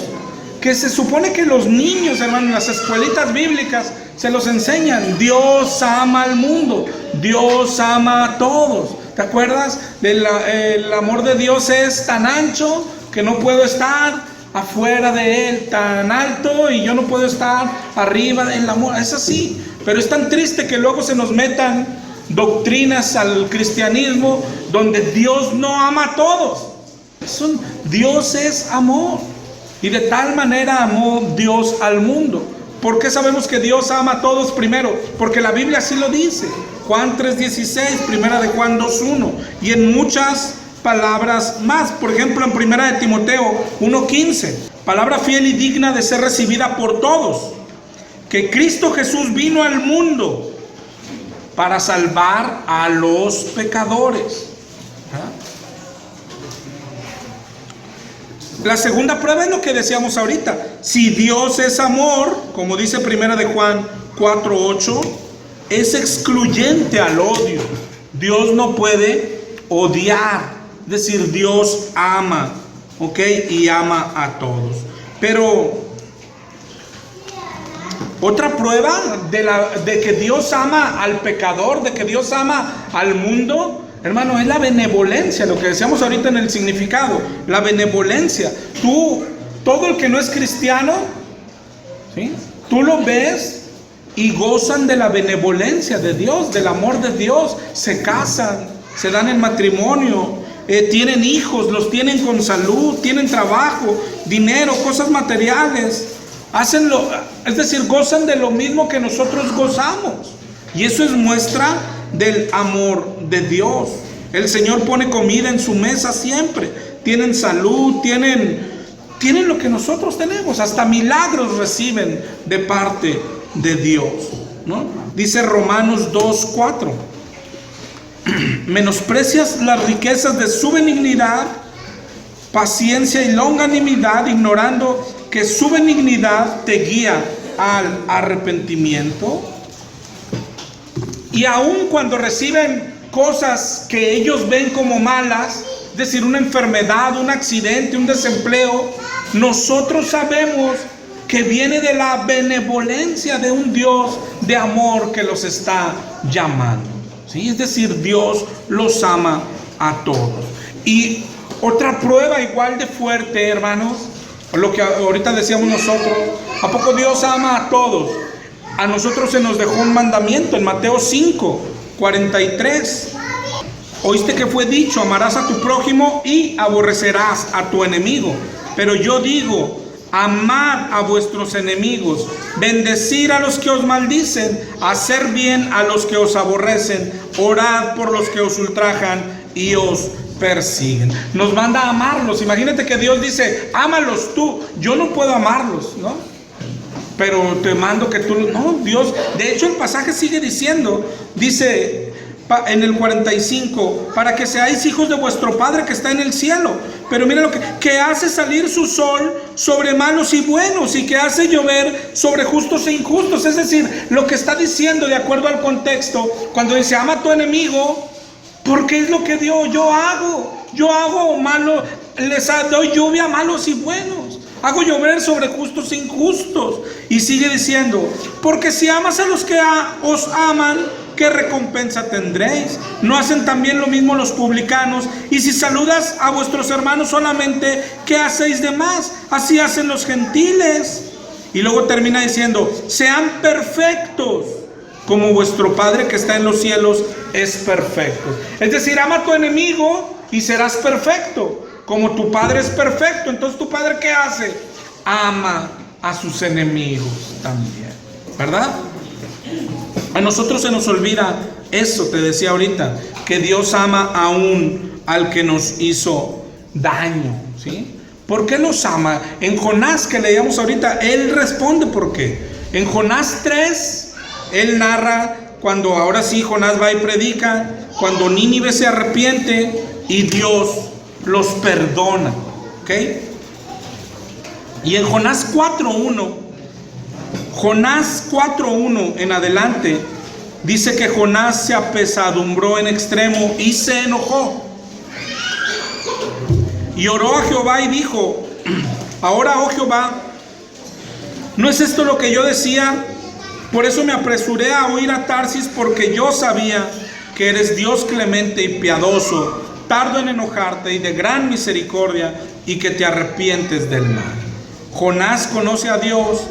que se supone que los niños, hermanos, en las escuelitas bíblicas se los enseñan. Dios ama al mundo, Dios ama a todos. ¿Te acuerdas? El amor de Dios es tan ancho que no puedo estar afuera de Él, tan alto y yo no puedo estar arriba del amor. Es así, pero es tan triste que luego se nos metan doctrinas al cristianismo donde Dios no ama a todos. Dios es amor, y de tal manera amó Dios al mundo. ¿Por qué sabemos que Dios ama a todos? Primero, porque la Biblia así lo dice. Juan 3:16, Primera de Juan 2:1, y en muchas palabras más. Por ejemplo, en Primera de Timoteo 1:15, palabra fiel y digna de ser recibida por todos, que Cristo Jesús vino al mundo para salvar a los pecadores. La segunda prueba es lo que decíamos ahorita. Si Dios es amor, como dice Primera de Juan 4:8, es excluyente al odio. Dios no puede odiar. Es decir, Dios ama, ¿ok? Y ama a todos. Pero otra prueba de que Dios ama al pecador, de que Dios ama al mundo, hermano, es la benevolencia, lo que decíamos ahorita en el significado, la benevolencia. Todo el que no es cristiano, ¿sí?, tú lo ves y gozan de la benevolencia de Dios, del amor de Dios. Se casan, se dan en matrimonio, tienen hijos, los tienen con salud, tienen trabajo, dinero, cosas materiales. Es decir, gozan de lo mismo que nosotros gozamos. Y eso es muestra del amor de Dios. El Señor pone comida en su mesa siempre. Tienen salud, tienen lo que nosotros tenemos. Hasta milagros reciben de parte de Dios, ¿no? Dice Romanos 2:4, menosprecias las riquezas de su benignidad, paciencia y longanimidad, ignorando que su benignidad te guía al arrepentimiento. Y aun cuando reciben cosas que ellos ven como malas, es decir, una enfermedad, un accidente, un desempleo, nosotros sabemos que viene de la benevolencia de un Dios de amor que los está llamando, ¿sí? Es decir, Dios los ama a todos. Y otra prueba igual de fuerte, hermanos, lo que ahorita decíamos nosotros, ¿a poco Dios ama a todos? A nosotros se nos dejó un mandamiento en Mateo 5:43. Oíste que fue dicho, amarás a tu prójimo y aborrecerás a tu enemigo. Pero yo digo, amad a vuestros enemigos, bendecir a los que os maldicen, hacer bien a los que os aborrecen, orad por los que os ultrajan y os persiguen. Nos manda a amarlos. Imagínate que Dios dice, ámalos tú. Yo no puedo amarlos, ¿no? Pero te mando que tú... No, Dios... De hecho, el pasaje sigue diciendo, dice en el 45, para que seáis hijos de vuestro Padre que está en el cielo. Pero mira lo que hace salir su sol sobre malos y buenos, y que hace llover sobre justos e injustos. Es decir, lo que está diciendo de acuerdo al contexto, cuando dice, ama a tu enemigo, porque es lo que yo hago malo. doy lluvia a malos y buenos, hago llover sobre justos e injustos. Y sigue diciendo, porque si amas a los que os aman, ¿qué recompensa tendréis? ¿No hacen también lo mismo los publicanos? Y si saludas a vuestros hermanos solamente, ¿qué hacéis de más? Así hacen los gentiles. Y luego termina diciendo, sean perfectos, como vuestro Padre que está en los cielos es perfecto. Es decir, ama a tu enemigo y serás perfecto, como tu Padre es perfecto. Entonces, ¿tu Padre qué hace? Ama a sus enemigos también, ¿verdad? A nosotros se nos olvida eso, te decía ahorita, que Dios ama aún al que nos hizo daño, ¿sí? ¿Por qué nos ama? En Jonás, que leíamos ahorita, él responde por qué. En Jonás 3, él narra cuando ahora sí Jonás va y predica, cuando Nínive se arrepiente y Dios los perdona, ¿ok? Y en Jonás 4:1 en adelante, dice que Jonás se apesadumbró en extremo y se enojó. Y oró a Jehová y dijo, ahora, oh Jehová, ¿no es esto lo que yo decía? Por eso me apresuré a huir a Tarsis, porque yo sabía que eres Dios clemente y piadoso, tardo en enojarte y de gran misericordia, y que te arrepientes del mal. Jonás conoce a Dios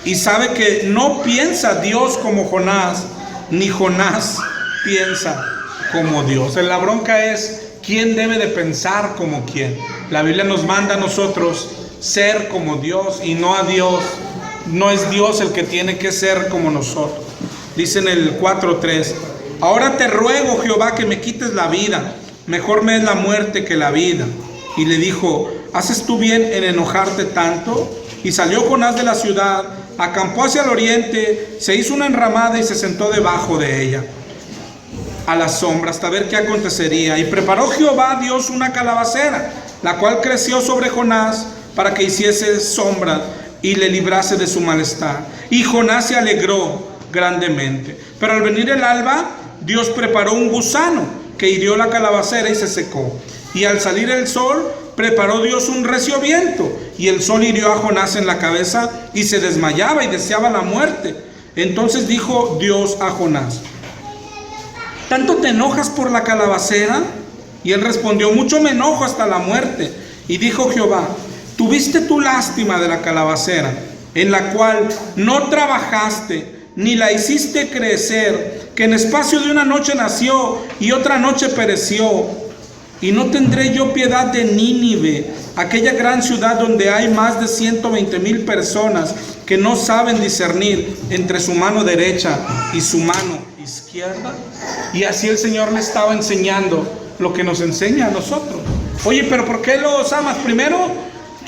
y sabe que no piensa Dios como Jonás, ni Jonás piensa como Dios. La bronca es quién debe de pensar como quién. La Biblia nos manda a nosotros ser como Dios y no a Dios. No es Dios el que tiene que ser como nosotros. Dice en el 4:3, ahora te ruego, Jehová, que me quites la vida, mejor me es la muerte que la vida. Y le dijo, ¿haces tú bien en enojarte tanto? Y salió Jonás de la ciudad, acampó hacia el oriente, se hizo una enramada y se sentó debajo de ella, a la sombra, hasta ver qué acontecería. Y preparó Jehová Dios una calabacera, la cual creció sobre Jonás para que hiciese sombra y le librase de su malestar. Y Jonás se alegró grandemente. Pero al venir el alba, Dios preparó un gusano que hirió la calabacera y se secó. Y al salir el sol, preparó Dios un recio viento, y el sol hirió a Jonás en la cabeza y se desmayaba y deseaba la muerte. Entonces dijo Dios a Jonás, ¿tanto te enojas por la calabacera? Y él respondió, mucho me enojo hasta la muerte. Y dijo Jehová, ¿tuviste tú lástima de la calabacera, en la cual no trabajaste, ni la hiciste crecer, que en espacio de una noche nació y otra noche pereció? Y no tendré yo piedad de Nínive, aquella gran ciudad donde hay más de 120,000 personas que no saben discernir entre su mano derecha y su mano izquierda. Y así el Señor le estaba enseñando lo que nos enseña a nosotros. Oye, pero ¿por qué los amas? Primero,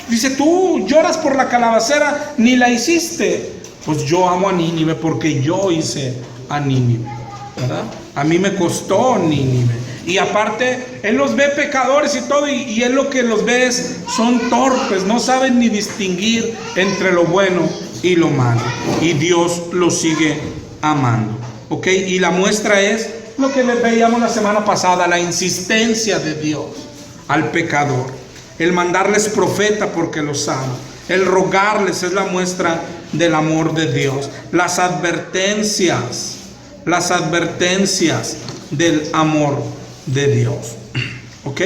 dice, tú lloras por la calabacera, ni la hiciste. Pues yo amo a Nínive porque yo hice a Nínive, ¿verdad? A mí me costó Nínive. Y aparte, Él los ve pecadores y todo, y Él lo que los ve son torpes, no saben ni distinguir entre lo bueno y lo malo. Y Dios los sigue amando, ¿ok? Y la muestra es lo que les veíamos la semana pasada, la insistencia de Dios al pecador. El mandarles profeta porque los ama. El rogarles es la muestra del amor de Dios. Las advertencias del amor de Dios. ¿Ok?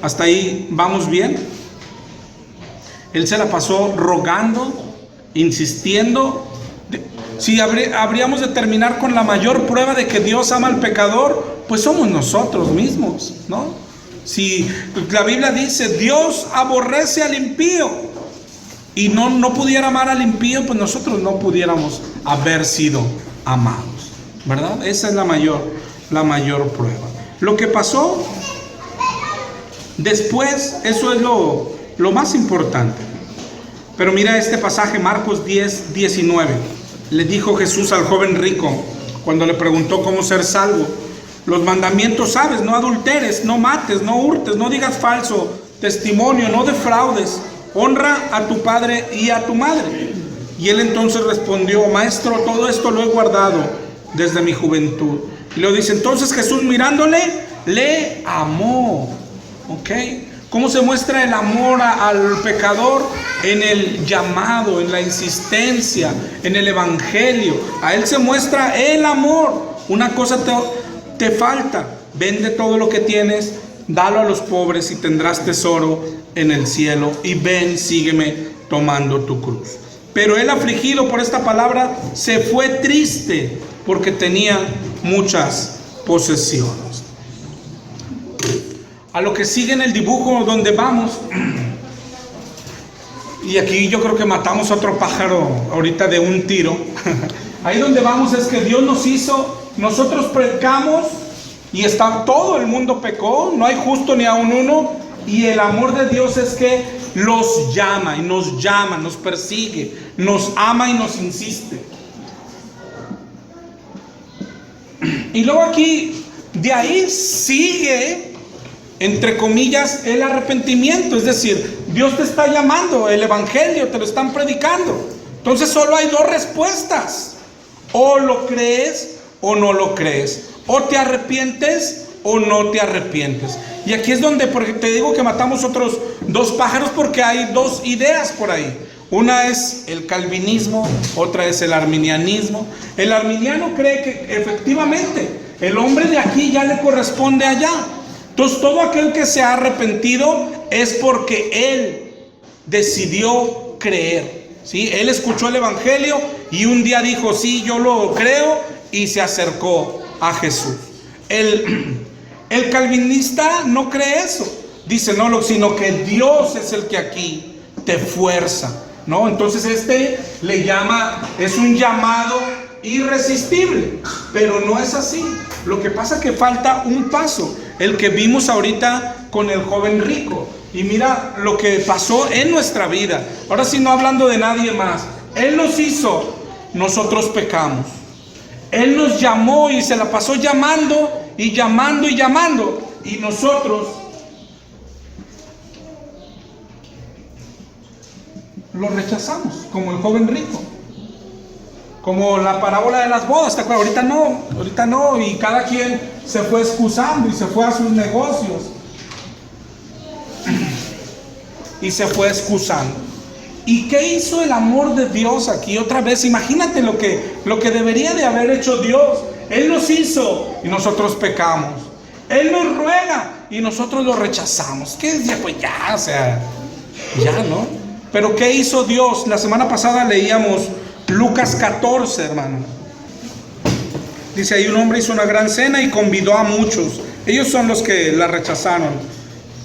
¿Hasta ahí vamos bien? Él se la pasó rogando, insistiendo. Si habríamos de terminar con la mayor prueba de que Dios ama al pecador, pues somos nosotros mismos, ¿no? Si la Biblia dice, Dios aborrece al impío, y no pudiera amar al impío, pues nosotros no pudiéramos haber sido amados, ¿verdad? Esa es la mayor prueba. Lo que pasó después, eso es lo más importante. Pero mira este pasaje, Marcos 10:19. Le dijo Jesús al joven rico cuando le preguntó cómo ser salvo. Los mandamientos sabes, no adulteres, no mates, no hurtes, no digas falso testimonio, no defraudes, honra a tu padre y a tu madre. Y él entonces respondió, maestro, todo esto lo he guardado desde mi juventud. Y lo dice, entonces Jesús mirándole, le amó, ¿ok? ¿Cómo se muestra el amor al pecador? En el llamado, en la insistencia, en el evangelio. A Él se muestra el amor. Una cosa te falta: vende todo lo que tienes, dalo a los pobres y tendrás tesoro en el cielo. Y ven, sígueme tomando tu cruz. Pero él, afligido por esta palabra, se fue triste porque tenía muchas posesiones. A lo que sigue en el dibujo donde vamos, y aquí yo creo que matamos a otro pájaro ahorita de un tiro. Ahí donde vamos es que Dios nos hizo, nosotros pecamos y todo el mundo pecó, no hay justo ni aun uno, y el amor de Dios es que los llama, nos persigue, nos ama y nos insiste. Y luego aquí, de ahí sigue, entre comillas, el arrepentimiento. Es decir, Dios te está llamando, el evangelio te lo están predicando. Entonces solo hay dos respuestas: o lo crees o no lo crees, o te arrepientes o no te arrepientes. Y aquí es donde, porque te digo que matamos otros dos pájaros, porque hay dos ideas por ahí. Una es el calvinismo, otra es el arminianismo. El arminiano cree que efectivamente el hombre de aquí ya le corresponde allá. Entonces todo aquel que se ha arrepentido es porque él decidió creer, ¿sí? Él escuchó el evangelio y un día dijo: sí, yo lo creo, y se acercó a Jesús. El calvinista no cree eso. Dice: no, sino que Dios es el que aquí te fuerza, ¿no? Entonces le llama, es un llamado irresistible, pero no es así. Lo que pasa es que falta un paso, el que vimos ahorita con el joven rico. Y mira lo que pasó en nuestra vida. Ahora sí, no hablando de nadie más. Él nos hizo, nosotros pecamos. Él nos llamó y se la pasó llamando y llamando y llamando, y nosotros lo rechazamos, como el joven rico, como la parábola de las bodas. ¿Te acuerdas? Ahorita no, y cada quien se fue excusando y se fue a sus negocios y se fue excusando. ¿Y qué hizo el amor de Dios aquí? Otra vez, imagínate lo que debería de haber hecho Dios. Él nos hizo y nosotros pecamos. Él nos ruega y nosotros lo rechazamos. ¿Qué es? Pues ya, o sea, ya, ¿no? Pero ¿qué hizo Dios? La semana pasada leíamos Lucas 14, hermano. Dice: ahí un hombre hizo una gran cena y convidó a muchos. Ellos son los que la rechazaron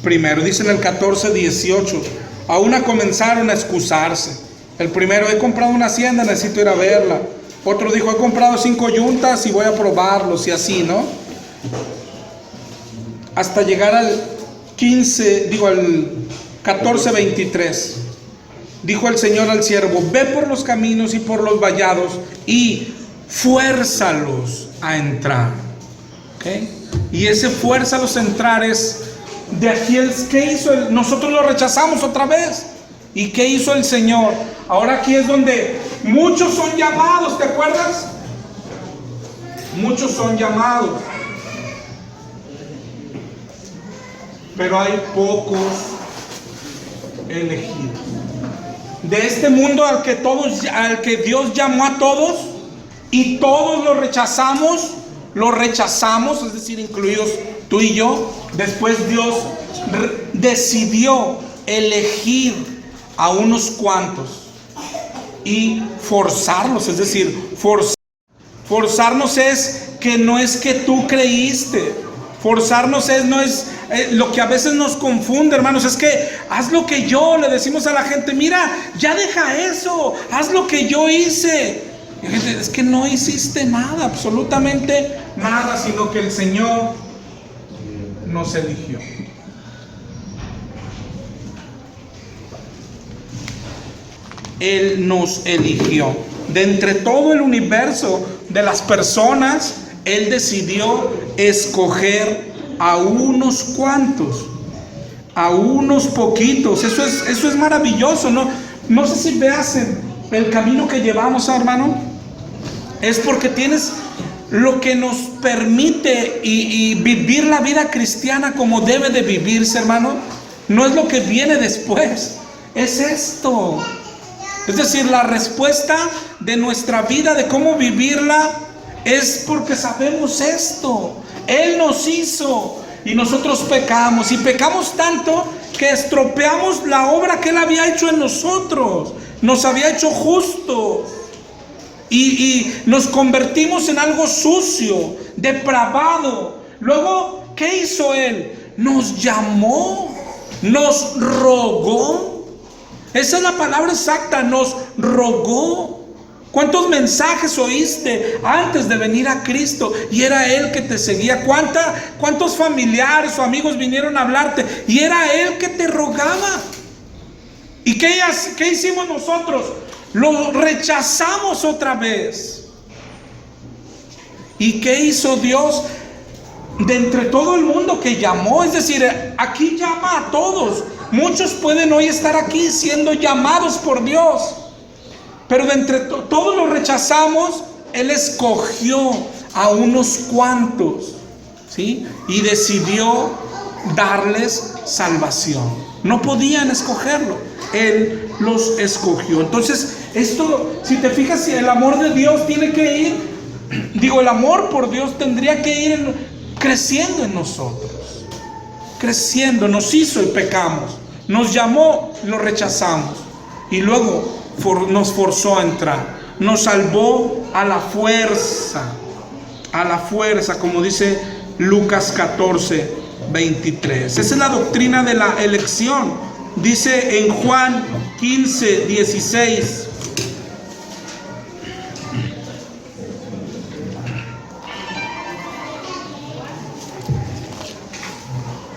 primero. Dice en el 14:18: a una comenzaron a excusarse. El primero: he comprado una hacienda, necesito ir a verla. Otro dijo: he comprado 5 yuntas y voy a probarlos, y así, ¿no? Hasta llegar al 14:23. Dijo el Señor al siervo: ve por los caminos y por los vallados y fuérzalos a entrar. ¿Okay? Y ese fuérzalos a entrar es de aquí. ¿Qué hizo él? Nosotros lo rechazamos otra vez. ¿Y qué hizo el Señor? Ahora aquí es donde muchos son llamados, ¿te acuerdas? Muchos son llamados, pero hay pocos elegidos. De este mundo al que Dios llamó a todos, y todos lo rechazamos, es decir, incluidos tú y yo. Después Dios decidió elegir a unos cuantos y forzarlos, es decir, forzarnos es que no es que tú creíste. Forzarnos no es lo que a veces nos confunde, hermanos. Es que haz lo que yo, le decimos a la gente: mira, ya deja eso, haz lo que yo hice. Y la gente: es que no hiciste nada, absolutamente nada, sino que el Señor nos eligió. Él nos eligió. De entre todo el universo de las personas, Él decidió escoger a unos cuantos, a unos poquitos. Eso es maravilloso, ¿no? No sé si veas el camino que llevamos, hermano. Es porque tienes lo que nos permite y vivir la vida cristiana como debe de vivirse, hermano. no es lo que viene después, es esto. Es decir, la respuesta de nuestra vida, de cómo vivirla, es porque sabemos esto. Él nos hizo y nosotros pecamos, y pecamos tanto que estropeamos la obra que Él había hecho en nosotros. Nos había hecho justo y nos convertimos en algo sucio, depravado. Luego, ¿qué hizo Él? Nos llamó, nos rogó. Esa es la palabra exacta, nos rogó. ¿Cuántos mensajes oíste antes de venir a Cristo? Y era Él que te seguía. ¿Cuántos familiares o amigos vinieron a hablarte? Y era Él que te rogaba. ¿Y qué hicimos nosotros? Lo rechazamos otra vez. ¿Y qué hizo Dios? De entre todo el mundo que llamó, es decir, aquí llama a todos. Muchos pueden hoy estar aquí siendo llamados por Dios, pero de entre todos los rechazamos. Él escogió a unos cuantos, ¿sí? Y decidió darles salvación. No podían escogerlo, Él los escogió. Entonces, esto, si te fijas, si el amor de Dios tiene que ir, el amor por Dios tendría que ir creciendo en nosotros. Creciendo, nos hizo y pecamos. Nos llamó, lo rechazamos. Y luego nos forzó a entrar. Nos salvó a la fuerza. A la fuerza, como dice Lucas 14, 23. Esa es la doctrina de la elección. Dice en Juan 15, 16.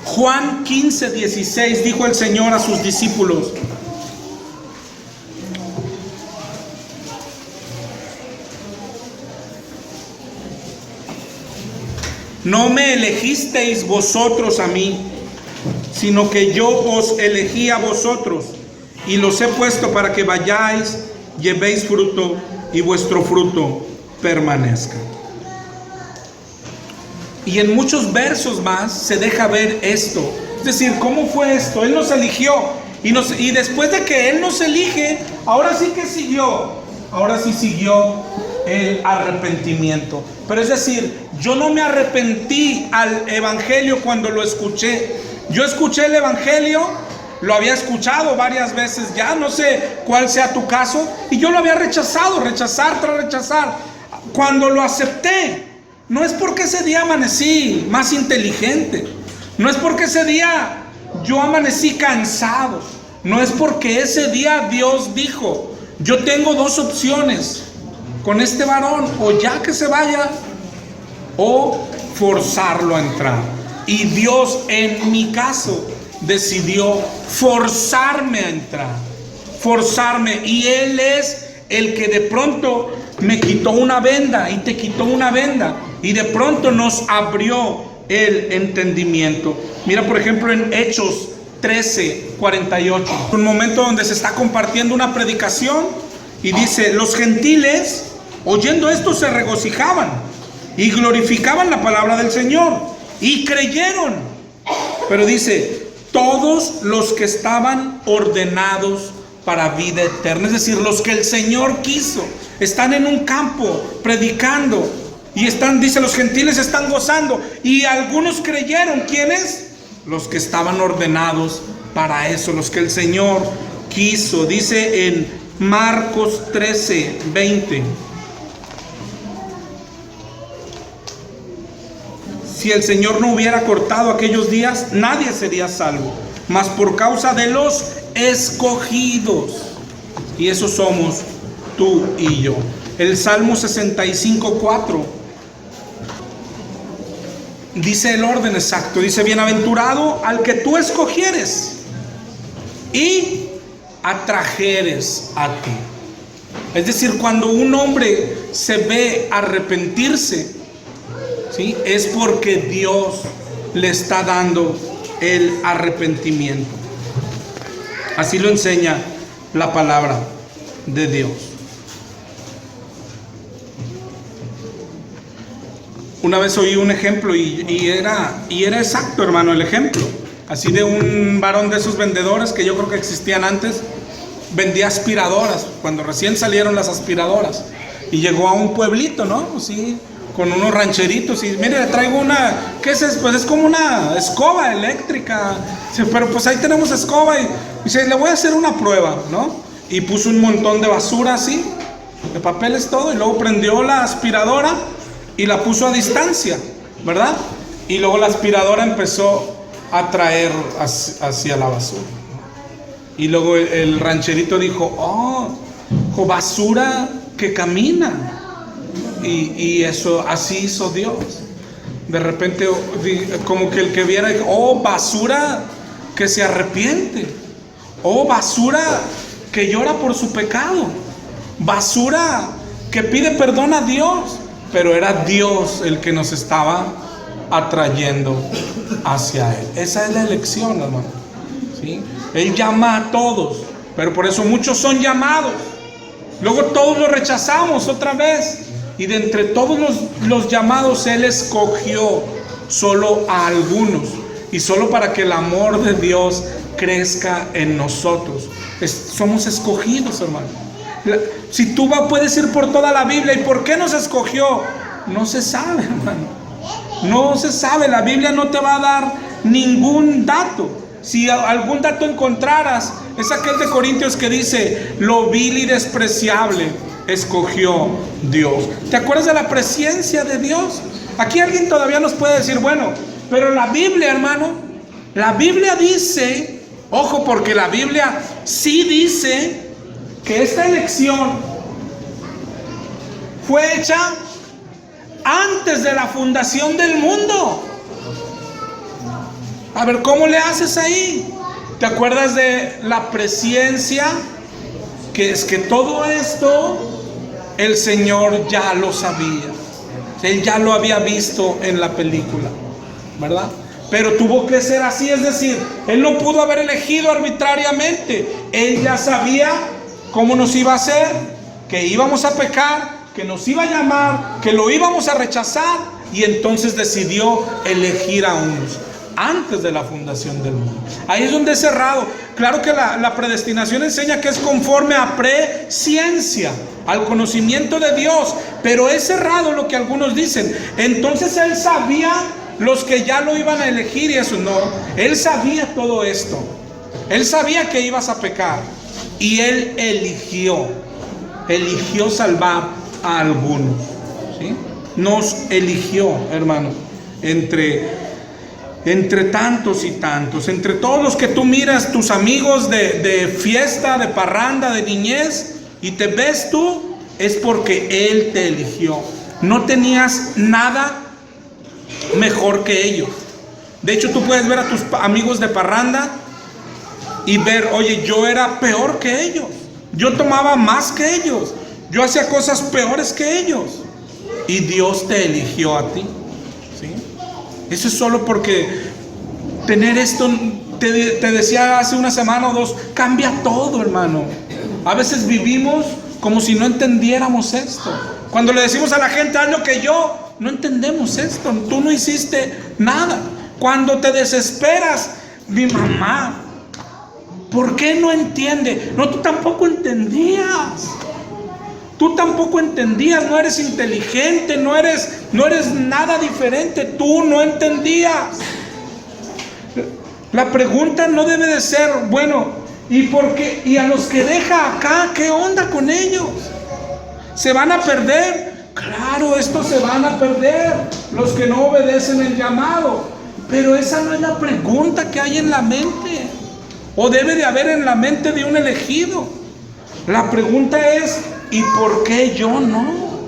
Juan 15, 16, dijo el Señor a sus discípulos: no me elegisteis vosotros a mí, sino que yo os elegí a vosotros, y los he puesto para que vayáis, llevéis fruto, y vuestro fruto permanezca. Y en muchos versos más se deja ver esto. Es decir, ¿cómo fue esto? Él nos eligió. Y después de que Él nos elige, ahora sí que siguió. Ahora sí siguió el arrepentimiento. Pero es decir, yo no me arrepentí al evangelio cuando lo escuché. Yo escuché el evangelio, lo había escuchado varias veces ya, no sé cuál sea tu caso, y yo lo había rechazado, rechazar tras rechazar. Cuando lo acepté, no es porque ese día amanecí más inteligente, no es porque ese día yo amanecí cansado, no es porque ese día Dios dijo: yo tengo dos opciones con este varón, o ya que se vaya, o forzarlo a entrar. Y Dios en mi caso decidió forzarme a entrar, forzarme, y Él es el que de pronto me quitó una venda y te quitó una venda, y de pronto nos abrió el entendimiento. Mira, por ejemplo, en Hechos 13, 48, un momento donde se está compartiendo una predicación, y dice: los gentiles, oyendo esto, se regocijaban y glorificaban la palabra del Señor, y creyeron. Pero dice: todos los que estaban ordenados para vida eterna. Es decir, los que el Señor quiso, están en un campo predicando, y dice, los gentiles están gozando, y algunos creyeron. ¿Quiénes? Los que estaban ordenados para eso, los que el Señor quiso. Dice en Marcos 13, 20: si el Señor no hubiera cortado aquellos días, nadie sería salvo, mas por causa de los escogidos, y esos somos tú y yo. El Salmo 65, 4 dice el orden exacto. Dice: bienaventurado al que tú escogieres y atrajeres a ti. Es decir, cuando un hombre se ve arrepentirse, ¿sí?, es porque Dios le está dando el arrepentimiento. Así lo enseña la palabra de Dios. Una vez oí un ejemplo y era exacto, hermano, el ejemplo. así de un varón de esos vendedores que yo creo que existían antes. Vendía aspiradoras, cuando recién salieron las aspiradoras. Y llegó a un pueblito, ¿no? Así, con unos rancheritos. Y mire, le traigo una, ¿qué es eso? Pues es como una escoba eléctrica. Dice, pero pues ahí tenemos escoba. Y dice, le voy a hacer una prueba, ¿no? Y puso un montón de basura así, de papeles, todo. Y luego prendió la aspiradora y la puso a distancia, ¿verdad? Y luego la aspiradora empezó a traer hacia la basura. Y luego el rancherito dijo, oh, basura que camina. Y eso, así hizo Dios. De repente, como que el que viera, dijo, oh, basura que se arrepiente. Oh, basura que llora por su pecado. Basura que pide perdón a Dios. Pero era Dios el que nos estaba atrayendo hacia Él. Esa es la elección, hermano. ¿Sí? Él llama a todos, pero por eso muchos son llamados. Luego todos los rechazamos otra vez. Y de entre todos los llamados, Él escogió solo a algunos. Y solo para que el amor de Dios crezca en nosotros. Somos escogidos, hermano. Si tú puedes ir por toda la Biblia, ¿y por qué nos escogió? No se sabe, hermano. No se sabe. La Biblia no te va a dar ningún dato. Si algún dato encontraras, es aquel de Corintios que dice, lo vil y despreciable escogió Dios. ¿Te acuerdas de la presencia de Dios? Aquí alguien todavía nos puede decir, bueno, pero la Biblia, hermano, la Biblia dice, ojo, porque la Biblia sí dice que esta elección fue hecha antes de la fundación del mundo. A ver, ¿cómo le haces ahí? ¿Te acuerdas de la presencia? Que es que todo esto el Señor ya lo sabía. Él ya lo había visto en la película, ¿verdad? Pero tuvo que ser así, es decir, Él no pudo haber elegido arbitrariamente. Él ya sabía cómo nos iba a hacer, que íbamos a pecar, que nos iba a llamar, que lo íbamos a rechazar, y entonces decidió elegir a unos antes de la fundación del mundo. Ahí es donde es errado. Claro que la predestinación enseña que es conforme a presciencia, al conocimiento de Dios, pero es errado lo que algunos dicen. Entonces Él sabía los que ya lo iban a elegir, y eso no. Él sabía todo esto. Él sabía que ibas a pecar, y Él eligió salvar a algunos, ¿sí? Nos eligió, hermano, entre tantos y tantos, entre todos los que tú miras, tus amigos de fiesta, de parranda, de niñez, y te ves tú, es porque Él te eligió. No tenías nada mejor que ellos. De hecho, tú puedes ver a tus amigos de parranda y ver, oye, yo era peor que ellos, yo tomaba más que ellos, yo hacía cosas peores que ellos, y Dios te eligió a ti. Eso es solo porque tener esto, te decía hace una semana o dos, cambia todo, hermano. A veces vivimos como si no entendiéramos esto. Cuando le decimos a la gente, haz lo que yo, no entendemos esto. Tú no hiciste nada. Cuando te desesperas, mi mamá, ¿por qué no entiende? No, tú tampoco entendías. Tú tampoco entendías, no eres inteligente, no eres nada diferente, tú no entendías. La pregunta no debe de ser, bueno, ¿y por qué? ¿Y a los que deja acá, qué onda con ellos? ¿Se van a perder? Claro, estos se van a perder, los que no obedecen el llamado. Pero esa no es la pregunta que hay en la mente, o debe de haber en la mente de un elegido. La pregunta es, ¿y por qué yo no?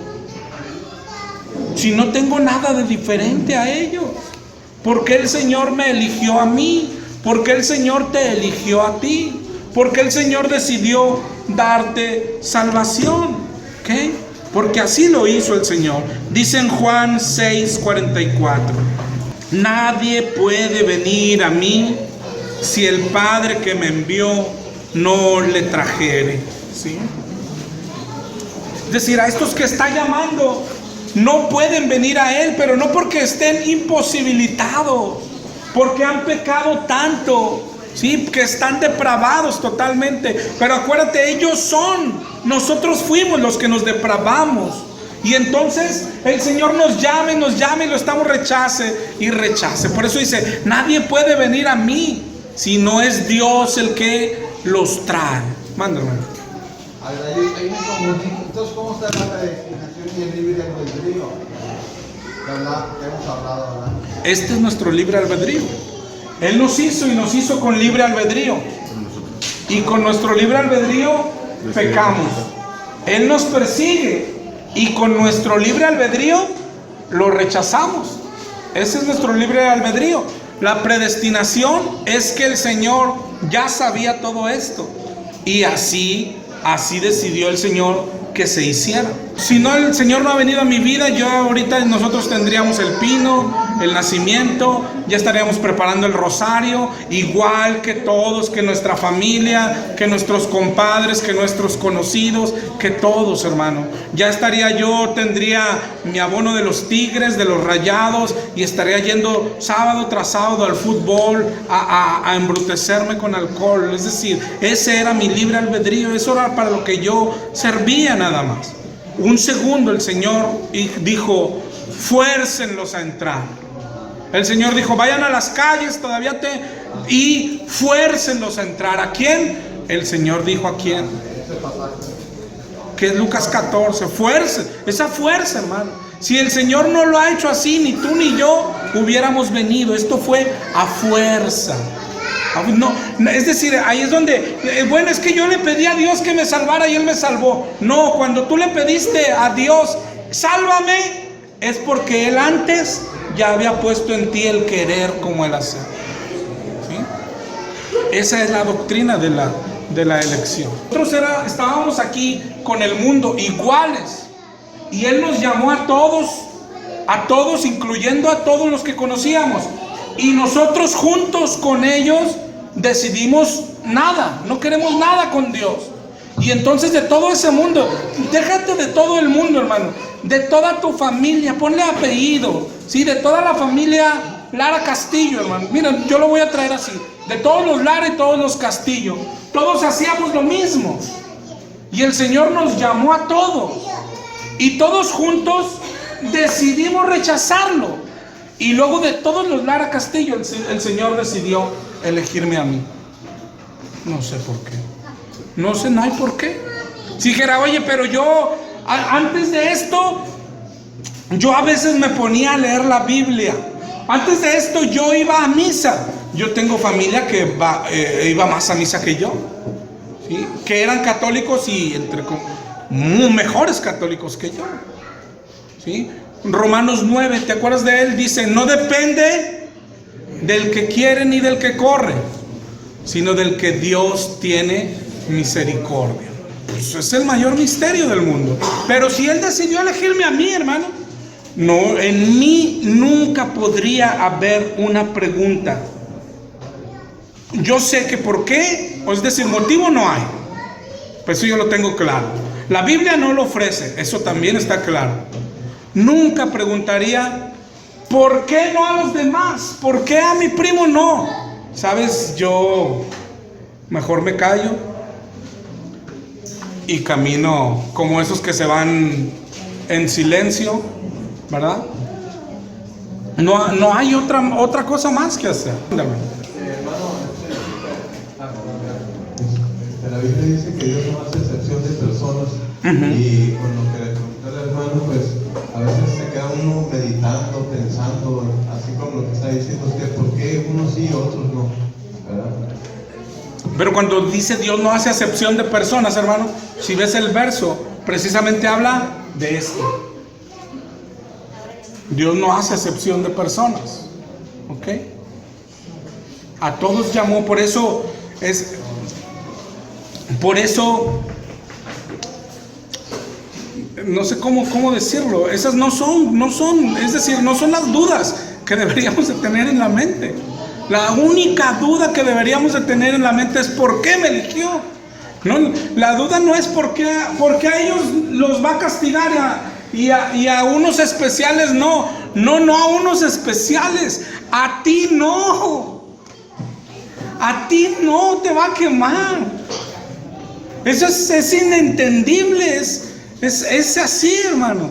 Si no tengo nada de diferente a ellos. ¿Por qué el Señor me eligió a mí? ¿Por qué el Señor te eligió a ti? ¿Por qué el Señor decidió darte salvación? ¿Qué? Porque así lo hizo el Señor. Dice en Juan 6:44, nadie puede venir a mí si el Padre que me envió no le trajere. ¿Sí? Es decir, a estos que está llamando no pueden venir a Él, pero no porque estén imposibilitados, porque han pecado tanto, ¿sí? Que están depravados totalmente. Pero acuérdate, ellos son, nosotros fuimos los que nos depravamos. Y entonces el Señor nos llama y lo estamos rechace y rechace. Por eso dice, nadie puede venir a mí si no es Dios el que los trae. Mándame. Ahí me confundí. Entonces, ¿cómo está la predestinación y el libre albedrío? Que hemos hablado, ¿verdad? Este es nuestro libre albedrío. Él nos hizo y nos hizo con libre albedrío. Y con nuestro libre albedrío pecamos. Él nos persigue y con nuestro libre albedrío lo rechazamos. Ese es nuestro libre albedrío. La predestinación es que el Señor ya sabía todo esto. Y así decidió el Señor que se hiciera. Si no, el Señor no ha venido a mi vida, yo ahorita nosotros tendríamos el pino, el nacimiento, ya estaríamos preparando el rosario, igual que todos, que nuestra familia, que nuestros compadres, que nuestros conocidos, que todos, hermano. Ya estaría yo, tendría mi abono de los Tigres, de los Rayados, y estaría yendo sábado tras sábado al fútbol a embrutecerme con alcohol. Es decir, ese era mi libre albedrío, eso era para lo que yo servía nada más. Un segundo el Señor dijo, fuércenlos a entrar. El Señor dijo, vayan a las calles y fuércenlos a entrar. ¿A quién? El Señor dijo a quién. Que es Lucas 14. Fuerza, esa fuerza, hermano. Si el Señor no lo ha hecho así, ni tú ni yo hubiéramos venido. Esto fue a fuerza. No, es decir, ahí es donde, bueno, es que yo le pedí a Dios que me salvara y Él me salvó. No, cuando tú le pediste a Dios, sálvame, es porque Él antes ya había puesto en ti el querer como el hacer. ¿Sí? Esa es la doctrina de la elección. Nosotros estábamos aquí con el mundo iguales, y Él nos llamó a todos, incluyendo a todos los que conocíamos. Y nosotros juntos con ellos decidimos nada, no queremos nada con Dios. Y entonces de todo ese mundo, déjate de todo el mundo, hermano, de toda tu familia, ponle apellido, ¿sí? De toda la familia Lara Castillo, hermano. Mira, yo lo voy a traer así, de todos los Lara y todos los Castillo, todos hacíamos lo mismo. Y el Señor nos llamó a todos, y todos juntos decidimos rechazarlo. Y luego de todos los Lara Castillo, el Señor decidió elegirme a mí. No sé por qué. No sé, no hay por qué. Si dijera, oye, pero yo, antes de esto, yo a veces me ponía a leer la Biblia. Antes de esto, yo iba a misa. Yo tengo familia que iba más a misa que yo, ¿sí? Que eran católicos y mejores católicos que yo, ¿sí? Romanos 9, ¿te acuerdas de él? Dice, no depende del que quiere ni del que corre, sino del que Dios tiene misericordia. Eso es el mayor misterio del mundo. Pero si Él decidió elegirme a mí, hermano, no, en mí nunca podría haber una pregunta. Yo sé que por qué, es decir, motivo no hay. Pues eso yo lo tengo claro. La Biblia no lo ofrece, eso también está claro. Nunca preguntaría, ¿por qué no a los demás? ¿Por qué a mi primo no? ¿Sabes? Yo mejor me callo y camino como esos que se van en silencio, ¿verdad? No hay otra cosa más que hacer. Hermano, la Biblia dice que Dios no hace excepción de personas. Y con lo que le pregunté al hermano, pues a veces se queda uno meditando, pensando, así como lo que está diciendo usted, ¿por qué unos sí y otros no? ¿Verdad? Pero cuando dice Dios no hace acepción de personas, hermano, si ves el verso, precisamente habla de esto. Dios no hace acepción de personas, ¿ok? A todos llamó, por eso no sé cómo decirlo, esas no son, es decir, no son las dudas que deberíamos de tener en la mente. La única duda que deberíamos de tener en la mente es ¿por qué me eligió? No, la duda no es por qué a ellos los va a castigar y a unos especiales no a unos especiales, A ti no. A ti no te va a quemar. Eso es inentendible. Es así, hermano.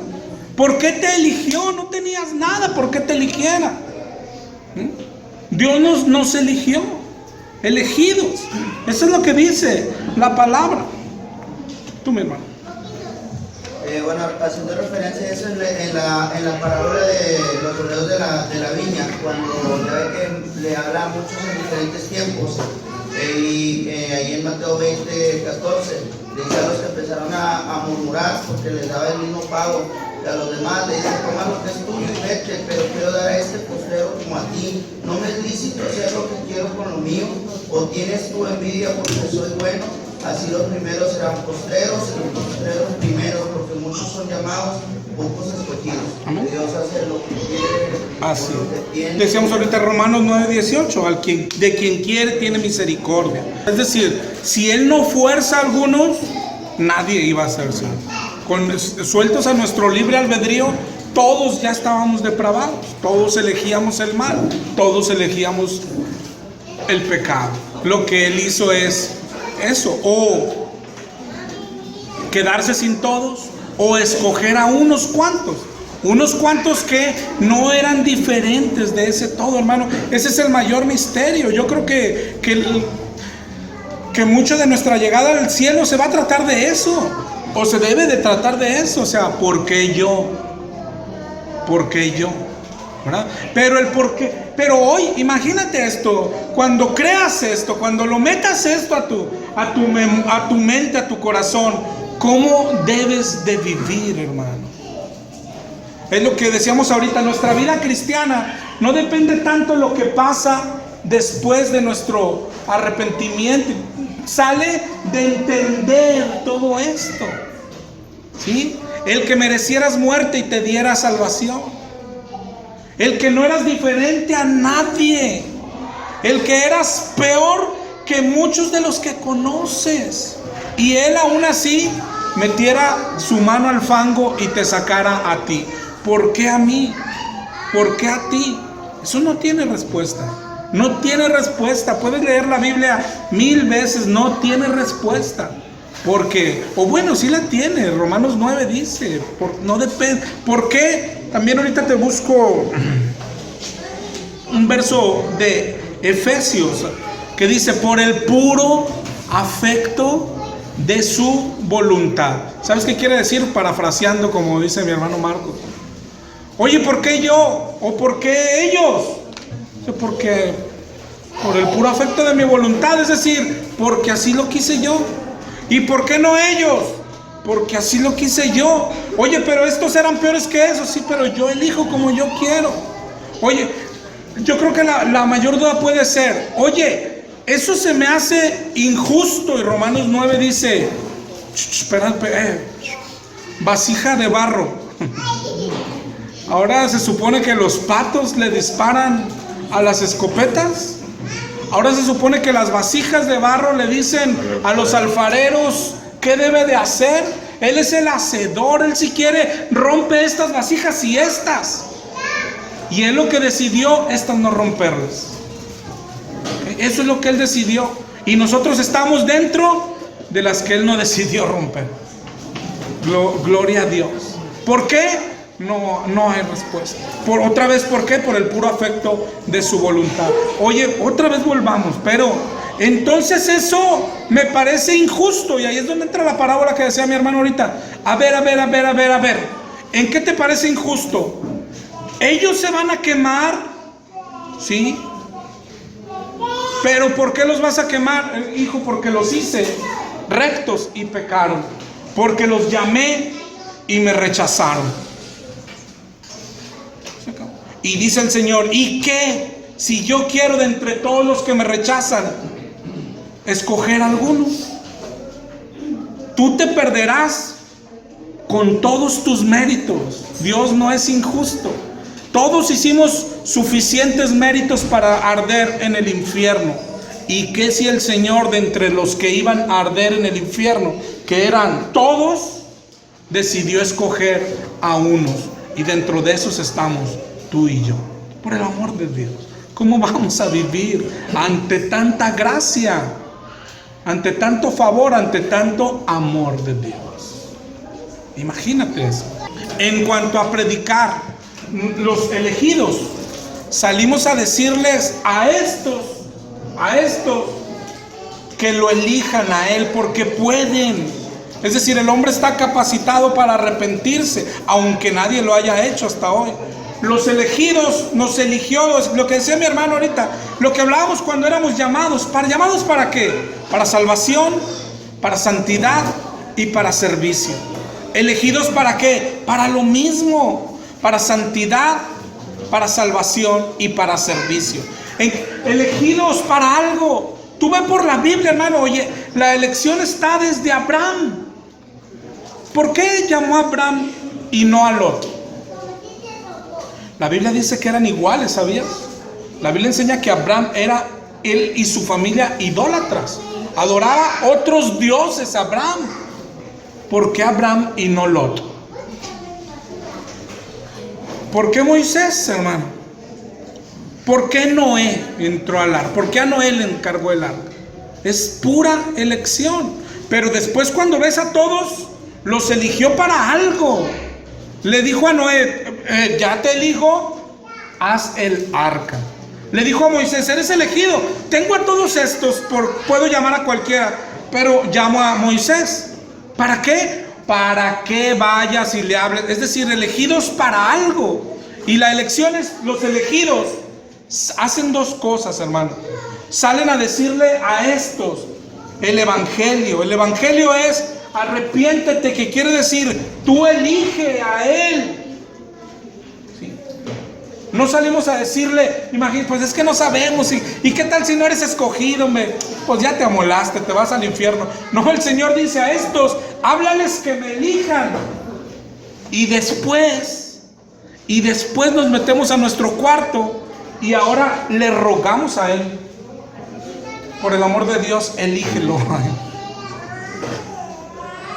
¿Por qué te eligió? No tenías nada. ¿Por qué te eligiera? Dios nos eligió. Elegidos. Eso es lo que dice la palabra. Tú, mi hermano. Bueno, haciendo referencia a eso en la parábola de los obreros de la viña, cuando ya ve que le habla a muchos en diferentes tiempos, y ahí en Mateo 20, 14, dice a los que empezaron a murmurar porque les daba el mismo pago, y a los demás le dice: toma lo que es tuyo y vete, pero quiero dar a este postrero como a ti. No me es lícito hacer lo que quiero con lo mío, o tienes tu envidia porque soy bueno. Así los primeros serán postreros y los postreros primeros, porque muchos son llamados, pocos escogidos. Amén. Dios hace lo que quiere. Así. Lo que tiene. Decíamos ahorita Romanos 9:18, de quien quiere tiene misericordia. Es decir, si Él no fuerza a algunos, nadie iba a hacerse. Sueltos a nuestro libre albedrío, todos ya estábamos depravados, todos elegíamos el mal, todos elegíamos el pecado. Lo que Él hizo es eso, o quedarse sin todos, o escoger a unos cuantos que no eran diferentes de ese todo, hermano. Ese es el mayor misterio. Yo creo que mucho de nuestra llegada al cielo se va a tratar de eso, o se debe de tratar de eso. O sea, ¿por qué yo? ¿Por qué yo? ¿Verdad? Pero el por qué. Pero hoy, imagínate esto, cuando creas esto, cuando lo metas esto a tu mente, a tu corazón, ¿cómo debes de vivir, hermano? Es lo que decíamos ahorita, nuestra vida cristiana no depende tanto de lo que pasa después de nuestro arrepentimiento. Sale de entender todo esto, ¿sí? El que merecieras muerte y te diera salvación. El que no eras diferente a nadie. El que eras peor que muchos de los que conoces. Y Él aún así metiera su mano al fango y te sacara a ti. ¿Por qué a mí? ¿Por qué a ti? Eso no tiene respuesta. No tiene respuesta. Puedes leer la Biblia 1000 veces. No tiene respuesta. Porque, o bueno, sí la tiene. Romanos 9 dice, no depende. ¿Por qué? También ahorita te busco un verso de Efesios que dice: por el puro afecto de su voluntad. ¿Sabes qué quiere decir? Parafraseando, como dice mi hermano Marcos. Oye, ¿por qué yo? ¿O por qué ellos? Porque por el puro afecto de mi voluntad, es decir, porque así lo quise yo. ¿Y por qué no ellos? Porque así lo quise yo. Oye, pero estos eran peores que esos. Sí, pero yo elijo como yo quiero. Oye, yo creo que la mayor duda puede ser: oye, eso se me hace injusto. Y Romanos 9 dice: espera, vasija de barro. Ahora se supone que los patos le disparan a las escopetas. Ahora se supone que las vasijas de barro le dicen a los alfareros qué debe de hacer. Él es el hacedor. Él, si quiere, rompe estas vasijas y estas. Y Él lo que decidió, estas no romperlas. Eso es lo que Él decidió. Y nosotros estamos dentro de las que Él no decidió romper. Gloria a Dios. ¿Por qué? No hay respuesta. Otra vez, ¿por qué? Por el puro afecto de su voluntad. Oye, otra vez volvamos. Pero entonces eso me parece injusto. Y ahí es donde entra la parábola que decía mi hermano ahorita. A ver. ¿En qué te parece injusto? Ellos se van a quemar, ¿sí? Pero ¿por qué los vas a quemar, hijo? Porque los hice rectos y pecaron. Porque los llamé y me rechazaron. Y dice el Señor: ¿y qué? Si yo quiero de entre todos los que me rechazan escoger a algunos, tú te perderás con todos tus méritos. Dios no es injusto. Todos hicimos suficientes méritos para arder en el infierno. ¿Y qué si el Señor, de entre los que iban a arder en el infierno, que eran todos, decidió escoger a unos? Y dentro de esos estamos tú y yo, por el amor de Dios. ¿Cómo vamos a vivir ante tanta gracia, ante tanto favor, ante tanto amor de Dios? Imagínate eso. En cuanto a predicar, los elegidos, salimos a decirles a estos que lo elijan a Él porque pueden. Es decir, el hombre está capacitado para arrepentirse, aunque nadie lo haya hecho hasta hoy. Los elegidos nos eligió, lo que decía mi hermano ahorita, lo que hablábamos cuando éramos llamados. ¿Llamados para qué? Para salvación, para santidad y para servicio. ¿Elegidos para qué? Para lo mismo, para santidad, para salvación y para servicio. Elegidos para algo. Tú ve por la Biblia, hermano. Oye, la elección está desde Abraham. ¿Por qué llamó a Abraham y no a Lot? La Biblia dice que eran iguales, ¿sabías? La Biblia enseña que Abraham era, él y su familia, idólatras. Adoraba otros dioses Abraham. ¿Por qué Abraham y no Lot? ¿Por qué Moisés, hermano? ¿Por qué Noé entró al arca? ¿Por qué a Noé le encargó el arca? Es pura elección. Pero después, cuando ves a todos, los eligió para algo. Le dijo a Noé, ya te elijo, haz el arca. Le dijo a Moisés, eres elegido. Tengo a todos estos, puedo llamar a cualquiera, pero llamo a Moisés. ¿Para qué? Para que vayas y le hables. Es decir, elegidos para algo. Y la elección es, los elegidos hacen dos cosas, hermano. Salen a decirle a estos el evangelio. El evangelio es arrepiéntete, que quiere decir tú elige a Él. ¿Sí? No salimos a decirle, imagínate, pues es que no sabemos, y qué tal si no eres escogido, pues ya te amolaste, te vas al infierno. No, el Señor dice a estos, háblales que me elijan. Y después nos metemos a nuestro cuarto y ahora le rogamos a Él, por el amor de Dios, elígelo a Él.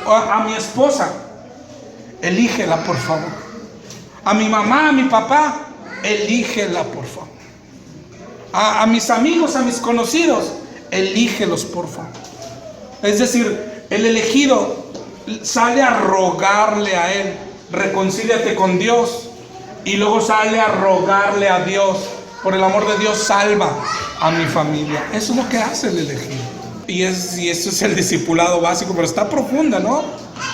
A mi esposa, elígela por favor. A mi mamá, a mi papá, elígela por favor. A mis amigos, a mis conocidos, elígelos por favor. Es decir, el elegido sale a rogarle a Él, reconcíliate con Dios, y luego sale a rogarle a Dios, por el amor de Dios, salva a mi familia. Eso es lo que hace el elegido. Y eso es el discipulado básico, pero está profunda, ¿no?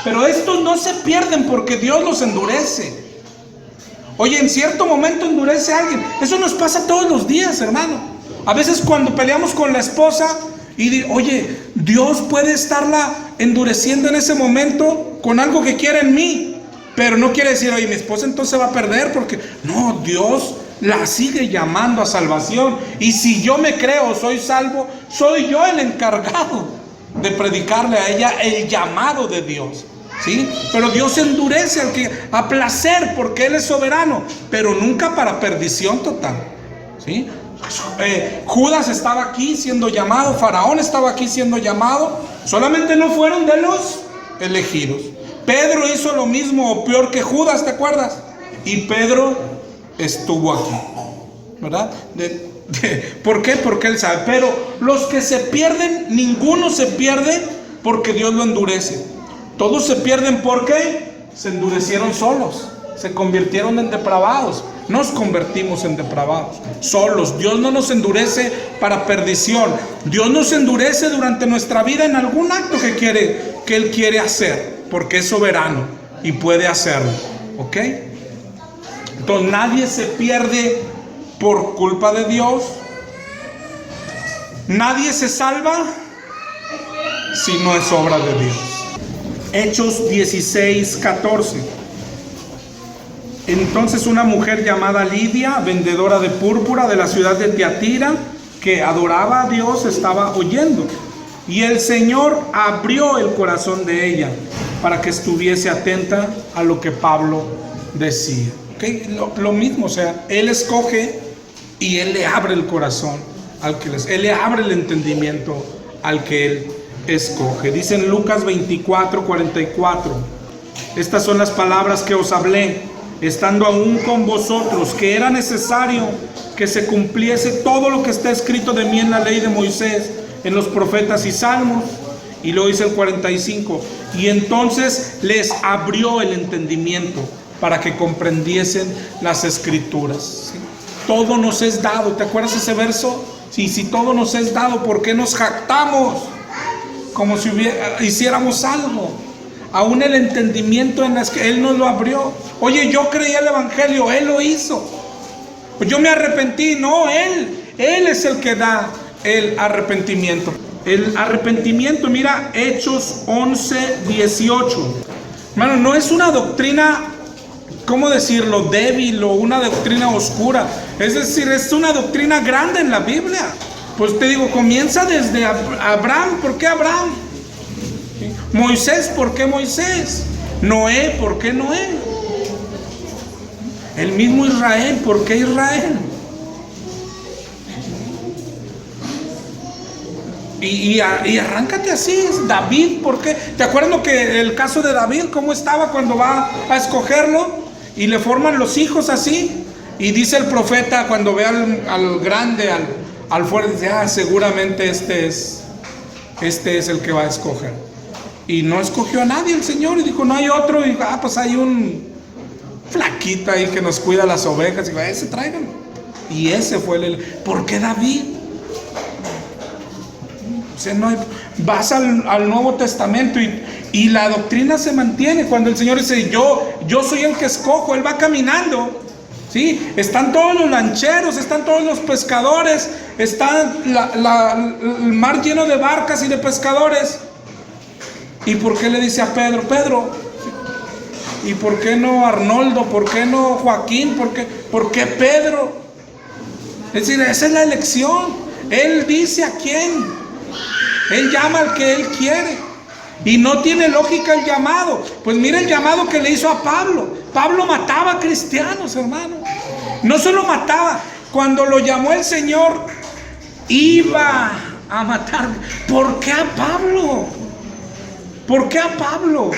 Pero estos no se pierden porque Dios los endurece. Oye, en cierto momento endurece a alguien. Eso nos pasa todos los días, hermano. A veces cuando peleamos con la esposa oye, Dios puede estarla endureciendo en ese momento con algo que quiere en mí. Pero no quiere decir, oye, mi esposa entonces va a perder, porque no, Dios la sigue llamando a salvación. Y si yo me creo, soy salvo, soy yo el encargado de predicarle a ella el llamado de Dios, ¿sí? Pero Dios endurece a placer, porque Él es soberano, pero nunca para perdición total, ¿sí? Judas estaba aquí siendo llamado, Faraón estaba aquí siendo llamado, solamente no fueron de los elegidos. Pedro hizo lo mismo o peor que Judas, ¿te acuerdas? Y Pedro estuvo aquí, ¿verdad? ¿Por qué? Porque Él sabe. Pero los que se pierden, ninguno se pierde porque Dios lo endurece. Todos se pierden porque se endurecieron solos, se convirtieron en depravados. Nos convertimos en depravados solos. Dios no nos endurece para perdición. Dios nos endurece durante nuestra vida en algún acto que Él quiere hacer, porque es soberano y puede hacerlo, ¿ok? Entonces nadie se pierde por culpa de Dios. Nadie se salva si no es obra de Dios. Hechos 16:14. Entonces una mujer llamada Lidia, vendedora de púrpura de la ciudad de Tiatira, que adoraba a Dios, estaba oyendo. Y el Señor abrió el corazón de ella para que estuviese atenta a lo que Pablo decía. ¿Okay? Lo mismo, o sea, Él escoge y Él le abre el corazón Él le abre el entendimiento al que Él escoge. Dice en Lucas 24:44: estas son las palabras que os hablé estando aún con vosotros, que era necesario que se cumpliese todo lo que está escrito de mí en la ley de Moisés, en los profetas y salmos. Y luego dice el 45, y entonces les abrió el entendimiento para que comprendiesen las escrituras. ¿Sí? Todo nos es dado. ¿Te acuerdas ese verso? Sí, si todo nos es dado, ¿por qué nos jactamos como si hiciéramos algo? Aún el entendimiento en las que Él nos lo abrió. Oye, yo creí el evangelio, Él lo hizo. Yo me arrepentí, no, Él es el que da el arrepentimiento. El arrepentimiento, mira, Hechos 11:18. Hermano, no es una doctrina, ¿cómo decirlo?, débil o una doctrina oscura. Es decir, es una doctrina grande en la Biblia. Pues te digo, comienza desde Abraham. ¿Por qué Abraham? Moisés, ¿por qué Moisés? Noé, ¿por qué Noé? El mismo Israel, ¿por qué Israel? Y arráncate así. David, ¿por qué? ¿Te acuerdas lo que el caso de David? ¿Cómo estaba cuando va a escogerlo? Y le forman los hijos así. Y dice el profeta, cuando ve al grande, al fuerte, dice, seguramente este es el que va a escoger. Y no escogió a nadie el Señor, y dijo, no hay otro. Y pues hay un flaquito ahí que nos cuida las ovejas. Y dijo, ese tráiganlo. Y ese fue ¿por qué David? O sea, no hay, vas al Nuevo Testamento y la doctrina se mantiene. Cuando el Señor dice, yo soy el que escojo, Él va caminando. ¿Sí? Están todos los lancheros, están todos los pescadores, está el mar lleno de barcas y de pescadores. ¿Y por qué le dice a Pedro, Pedro? ¿Y por qué no Arnoldo? ¿Por qué no Joaquín? ¿Por qué Pedro? Es decir, esa es la elección. Él dice a quién. Él llama al que Él quiere. Y no tiene lógica el llamado. Pues mira el llamado que le hizo a Pablo. Pablo mataba a cristianos, hermano. No solo mataba. Cuando lo llamó el Señor, iba a matar. ¿Por qué a Pablo? ¿Por qué a Pablo?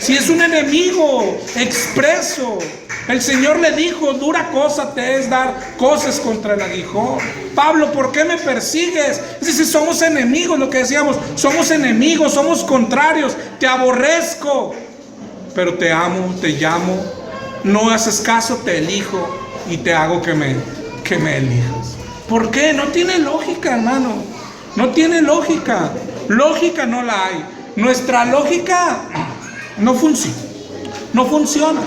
Si es un enemigo expreso. El Señor le dijo, dura cosa te es dar cosas contra el aguijón. Pablo, ¿por qué me persigues? Es decir, somos enemigos, lo que decíamos, somos enemigos, somos contrarios, te aborrezco, pero te amo, te llamo, no haces caso, te elijo y te hago que me elijas. ¿Por qué? No tiene lógica, hermano, no tiene lógica, lógica no la hay. Nuestra lógica no funciona.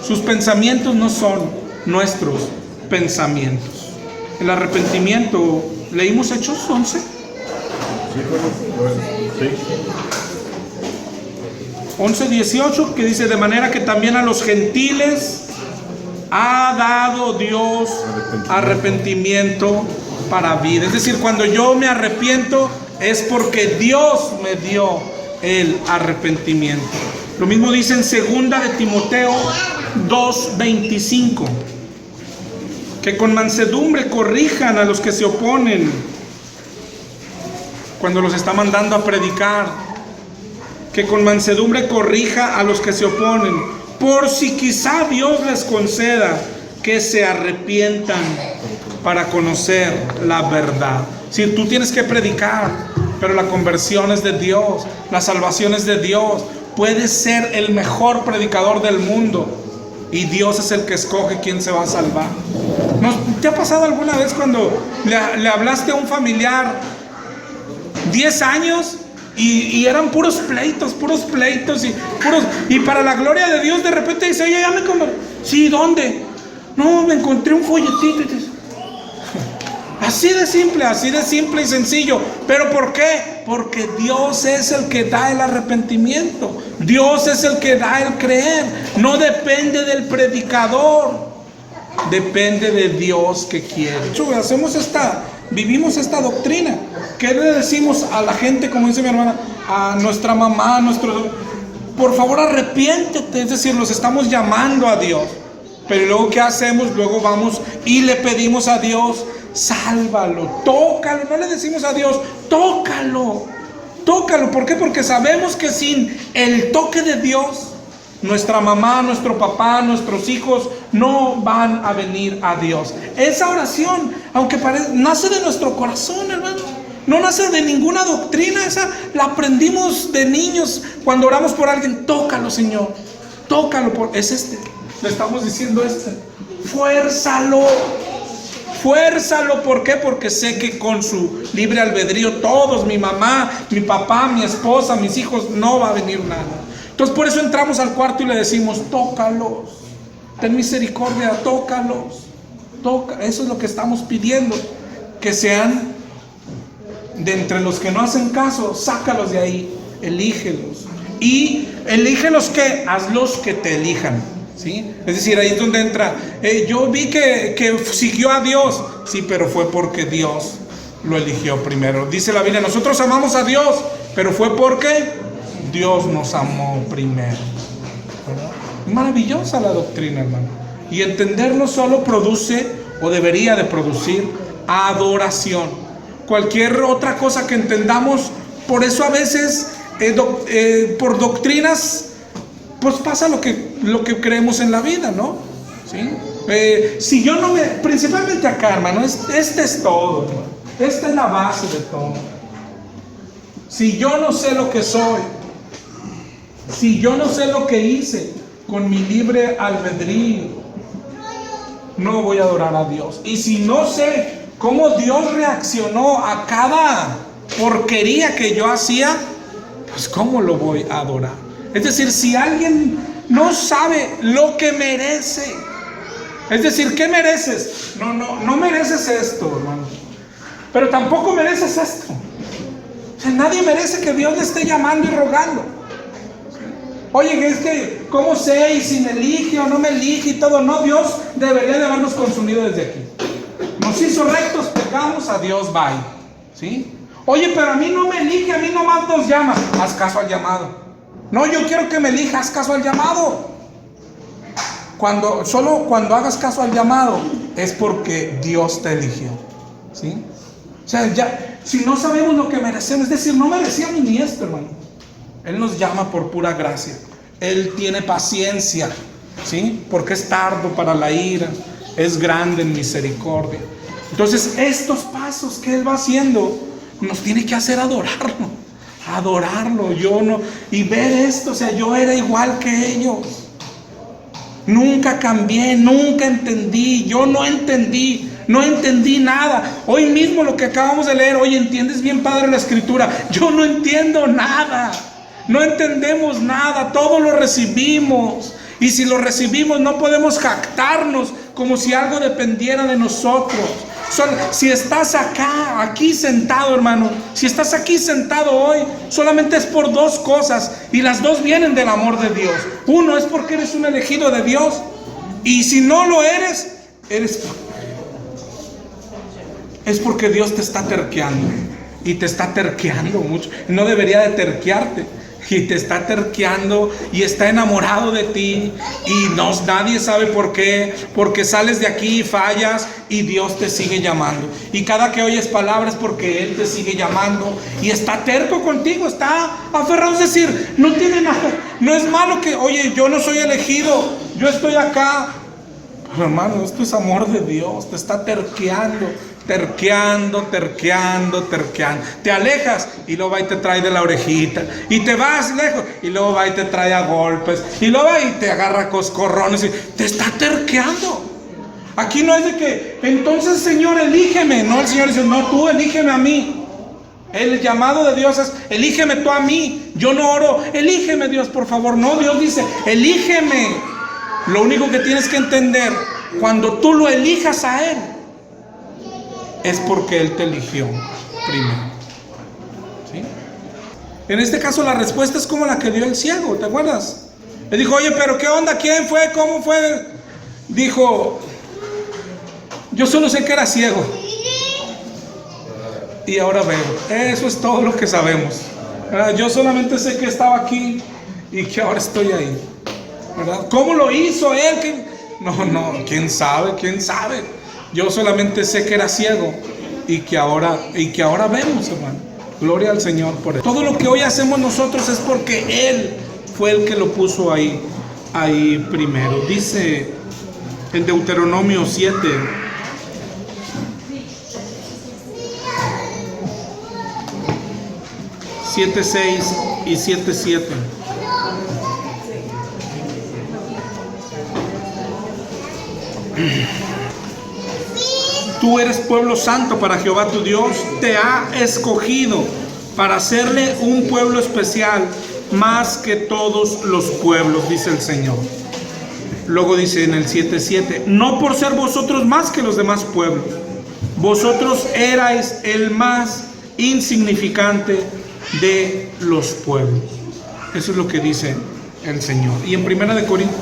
Sus pensamientos no son nuestros pensamientos. El arrepentimiento, ¿leímos Hechos 11? Sí. 11:18, que dice, de manera que también a los gentiles ha dado Dios arrepentimiento para vida. Es decir, cuando yo me arrepiento es porque Dios me dio el arrepentimiento. Lo mismo dice en 2 de Timoteo 2:25, que con mansedumbre corrijan a los que se oponen cuando los está mandando a predicar, que con mansedumbre corrija a los que se oponen, por si quizá Dios les conceda que se arrepientan para conocer la verdad. Si tú tienes que predicar, pero la conversión es de Dios, la salvación es de Dios. Puedes ser el mejor predicador del mundo y Dios es el que escoge quién se va a salvar. ¿Te ha pasado alguna vez cuando le hablaste a un familiar 10 años y eran puros pleitos y para la gloria de Dios de repente dice, oye, ya me convertí? Sí, ¿dónde? No, me encontré un folletito. Así de simple y sencillo. ¿Pero por qué? Porque Dios es el que da el arrepentimiento. Dios es el que da el creer. No depende del predicador. Depende de Dios que quiere. Vivimos esta doctrina. ¿Qué le decimos a la gente, como dice mi hermana, a nuestra mamá, por favor arrepiéntete? Es decir, los estamos llamando a Dios. Pero luego, ¿qué hacemos? Luego vamos y le pedimos a Dios, sálvalo, tócalo. No le decimos a Dios, tócalo. ¿Por qué? Porque sabemos que sin el toque de Dios nuestra mamá, nuestro papá, nuestros hijos no van a venir a Dios. Esa oración, aunque nace de nuestro corazón, hermano. No nace de ninguna doctrina. Esa la aprendimos de niños cuando oramos por alguien. Tócalo, Señor. Tócalo. Es le estamos diciendo fuérzalo. Fuérzalo. ¿Por qué? Porque sé que con su libre albedrío todos, mi mamá, mi papá, mi esposa, mis hijos, no va a venir nada. Entonces por eso entramos al cuarto y le decimos: tócalos, ten misericordia, tócalos. Eso es lo que estamos pidiendo. Que sean de entre los que no hacen caso, sácalos de ahí, elígelos. Y elígelos que, hazlos que te elijan, ¿sí? Es decir, ahí es donde entra, yo vi que siguió a Dios, sí, pero fue porque Dios lo eligió primero. Dice la Biblia, nosotros amamos a Dios, pero fue porque Dios nos amó primero, ¿verdad? Es maravillosa la doctrina, hermano. Y entenderlo solo produce, o debería de producir, adoración. Cualquier otra cosa que entendamos, por eso a veces por doctrinas pues pasa lo que creemos en la vida, ¿no? ¿Sí? Si yo no principalmente acá, hermano, este es todo, hermano. Esta es la base de todo. Si yo no sé lo que soy, si yo no sé lo que hice con mi libre albedrío, no voy a adorar a Dios. Y si no sé cómo Dios reaccionó a cada porquería que yo hacía, pues ¿cómo lo voy a adorar? Es decir, si alguien no sabe lo que merece, es decir, ¿qué mereces? No mereces esto, hermano, pero tampoco mereces esto. O sea, nadie merece que Dios le esté llamando y rogando. Oye, es que, ¿cómo sé? Y si me elige o no me elige y todo. No, Dios debería de habernos consumido desde aquí. Nos hizo rectos, pecamos, a Dios, bye. ¿Sí? Oye, pero a mí no me elige, a mí nomás nos llama. Haz caso al llamado. No, yo quiero que me elija, haz caso al llamado. Solo cuando hagas caso al llamado es porque Dios te eligió. ¿Sí? O sea, ya, si no sabemos lo que merecemos, es decir, no merecíamos ni esto, hermano. Él nos llama por pura gracia. Él tiene paciencia, ¿sí? Porque es tardo para la ira, es grande en misericordia. Entonces estos pasos que Él va haciendo nos tiene que hacer adorarlo. Y ver esto. O sea, yo era igual que ellos. Nunca cambié, nunca entendí. Yo no entendí nada. Hoy mismo lo que acabamos de leer, oye, ¿entiendes bien, Padre, la Escritura? Yo no entiendo nada. No entendemos nada, todo lo recibimos. Y si lo recibimos no podemos jactarnos como si algo dependiera de nosotros. Si estás aquí sentado, hermano, si estás aquí sentado hoy, solamente es por dos cosas. Y las dos vienen del amor de Dios. Uno es porque eres un elegido de Dios. Y si no lo eres, es porque Dios te está terqueando. Y te está terqueando mucho. No debería de terquearte. Y te está terqueando y está enamorado de ti. Y nadie sabe por qué. Porque sales de aquí y fallas y Dios te sigue llamando. Y cada que oyes palabras porque Él te sigue llamando. Y está terco contigo, está aferrado. Es decir, no tiene nada. No es malo que, oye, yo no soy elegido, yo estoy acá. Pero, hermano, esto es amor de Dios. Te está terqueando. Te alejas y luego va y te trae de la orejita. Y te vas lejos y luego va y te trae a golpes. Y luego va y te agarra coscorrones y te está terqueando. Aquí no es de que, entonces, Señor, elígeme. No, el Señor dice, no, tú elígeme a mí. El llamado de Dios es, elígeme tú a mí. Yo no oro, elígeme, Dios, por favor. No, Dios dice, elígeme. Lo único que tienes que entender, cuando tú lo elijas a Él, es porque Él te eligió primero. ¿Sí? En este caso la respuesta es como la que dio el ciego, ¿te acuerdas? Le dijo, oye, pero ¿qué onda? ¿Quién fue? ¿Cómo fue? Dijo, yo solo sé que era ciego y ahora veo. Eso es todo lo que sabemos, ¿verdad? Yo solamente sé que estaba aquí y que ahora estoy ahí, ¿verdad? ¿Cómo lo hizo Él? No, ¿quién sabe? Yo solamente sé que era ciego y que ahora vemos, hermano. Gloria al Señor por eso. Todo lo que hoy hacemos nosotros es porque Él fue el que lo puso ahí. ahí primero. Dice en Deuteronomio 7. Siete 6 y 7 7. Tú eres pueblo santo para Jehová tu Dios, te ha escogido para hacerle un pueblo especial, más que todos los pueblos, dice el Señor. Luego dice en el 7:7, no por ser vosotros más que los demás pueblos, vosotros erais el más insignificante de los pueblos. Eso es lo que dice el Señor. Y en Primera de Corintios,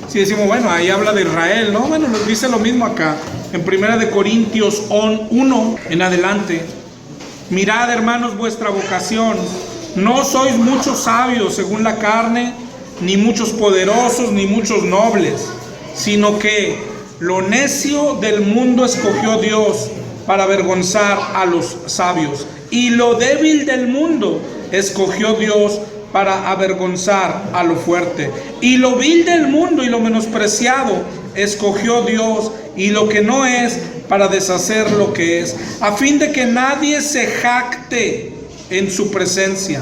si decimos, bueno, ahí habla de Israel, no, bueno, nos dice lo mismo acá. En Primera de Corintios 1 en adelante, mirad, hermanos, vuestra vocación. No sois muchos sabios según la carne, ni muchos poderosos, ni muchos nobles, sino que lo necio del mundo escogió Dios para avergonzar a los sabios, y lo débil del mundo escogió Dios para avergonzar a lo fuerte, y lo vil del mundo y lo menospreciado escogió Dios, y lo que no es, para deshacer lo que es, a fin de que nadie se jacte en su presencia.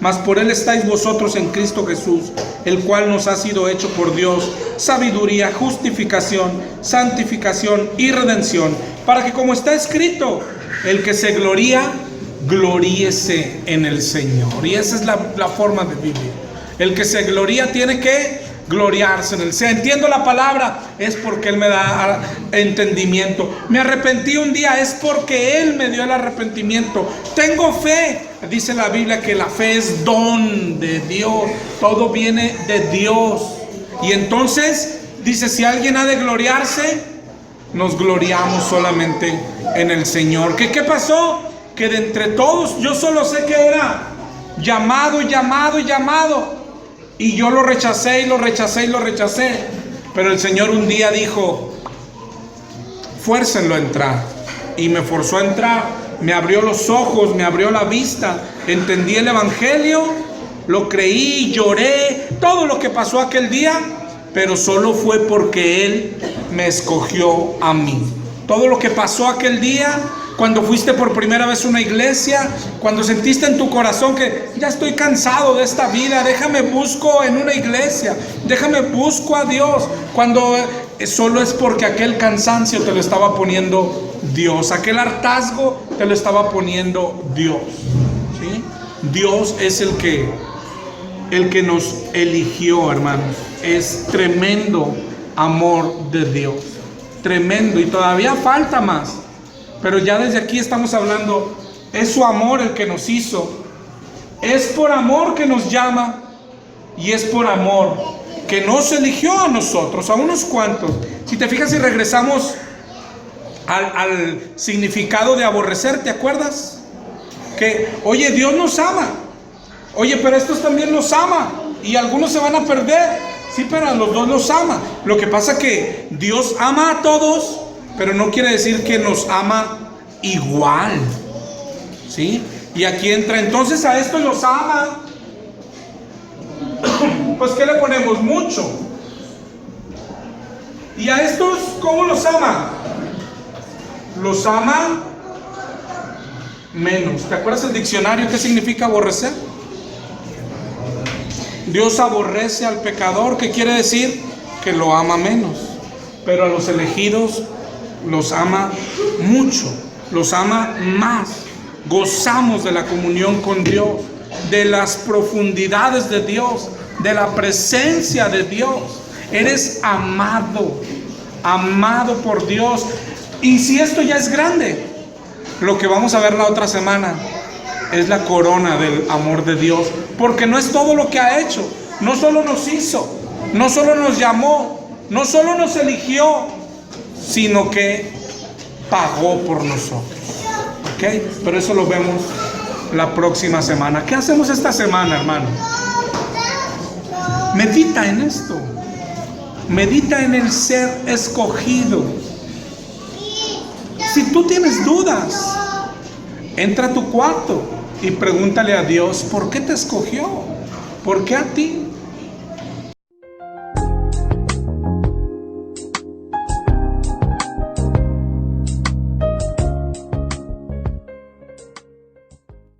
Mas por él estáis vosotros en Cristo Jesús, el cual nos ha sido hecho por Dios sabiduría, justificación, santificación y redención, para que, como está escrito, el que se gloría, gloríese en el Señor. Y esa es la forma de vivir. El que se gloría tiene que gloriarse en el Señor. Entiendo la palabra, es porque Él me da entendimiento. Me arrepentí un día, es porque Él me dio el arrepentimiento. Tengo fe, dice la Biblia que la fe es don de Dios. Todo viene de Dios. Y entonces dice, si alguien ha de gloriarse, nos gloriamos solamente en el Señor. ¿Qué pasó? Que de entre todos, yo solo sé que era llamado, y yo lo rechacé y lo rechacé. Pero el Señor un día dijo, fuércenlo a entrar. Y me forzó a entrar, me abrió los ojos, me abrió la vista, entendí el Evangelio, lo creí, lloré, todo lo que pasó aquel día, pero solo fue porque Él me escogió a mí. Todo lo que pasó aquel día, cuando fuiste por primera vez a una iglesia, cuando sentiste en tu corazón que ya estoy cansado de esta vida, déjame busco en una iglesia, déjame busco a Dios, cuando solo es porque aquel cansancio te lo estaba poniendo Dios, aquel hartazgo te lo estaba poniendo Dios, ¿sí? Dios es el que nos eligió, hermanos. Es tremendo amor de Dios, tremendo, y todavía falta más. Pero ya desde aquí estamos hablando, es su amor el que nos hizo, es por amor que nos llama, y es por amor que nos eligió a nosotros, a unos cuantos. Si te fijas y regresamos al significado de aborrecer, ¿te acuerdas? Que, oye, Dios nos ama, oye, pero estos también los ama, y algunos se van a perder, sí, pero a los dos los ama. Lo que pasa que Dios ama a todos, pero no quiere decir que nos ama igual, ¿sí? Y aquí entra, entonces a estos los ama. Pues ¿qué le ponemos? Mucho. ¿Y a estos cómo los ama? Los ama menos. ¿Te acuerdas el diccionario qué significa aborrecer? Dios aborrece al pecador, ¿qué quiere decir? Que lo ama menos. Pero a los elegidos los ama mucho, los ama más. Gozamos de la comunión con Dios, de las profundidades de Dios, de la presencia de Dios. Eres amado, amado por Dios. Y si esto ya es grande, lo que vamos a ver la otra semana es la corona del amor de Dios, porque no es todo lo que ha hecho. No solo nos hizo, no solo nos llamó, no solo nos eligió, sino que pagó por nosotros. ¿Ok? Pero eso lo vemos la próxima semana. ¿Qué hacemos esta semana, hermano? Medita en esto. Medita en el ser escogido. Si tú tienes dudas, entra a tu cuarto y pregúntale a Dios, ¿por qué te escogió? ¿Por qué a ti?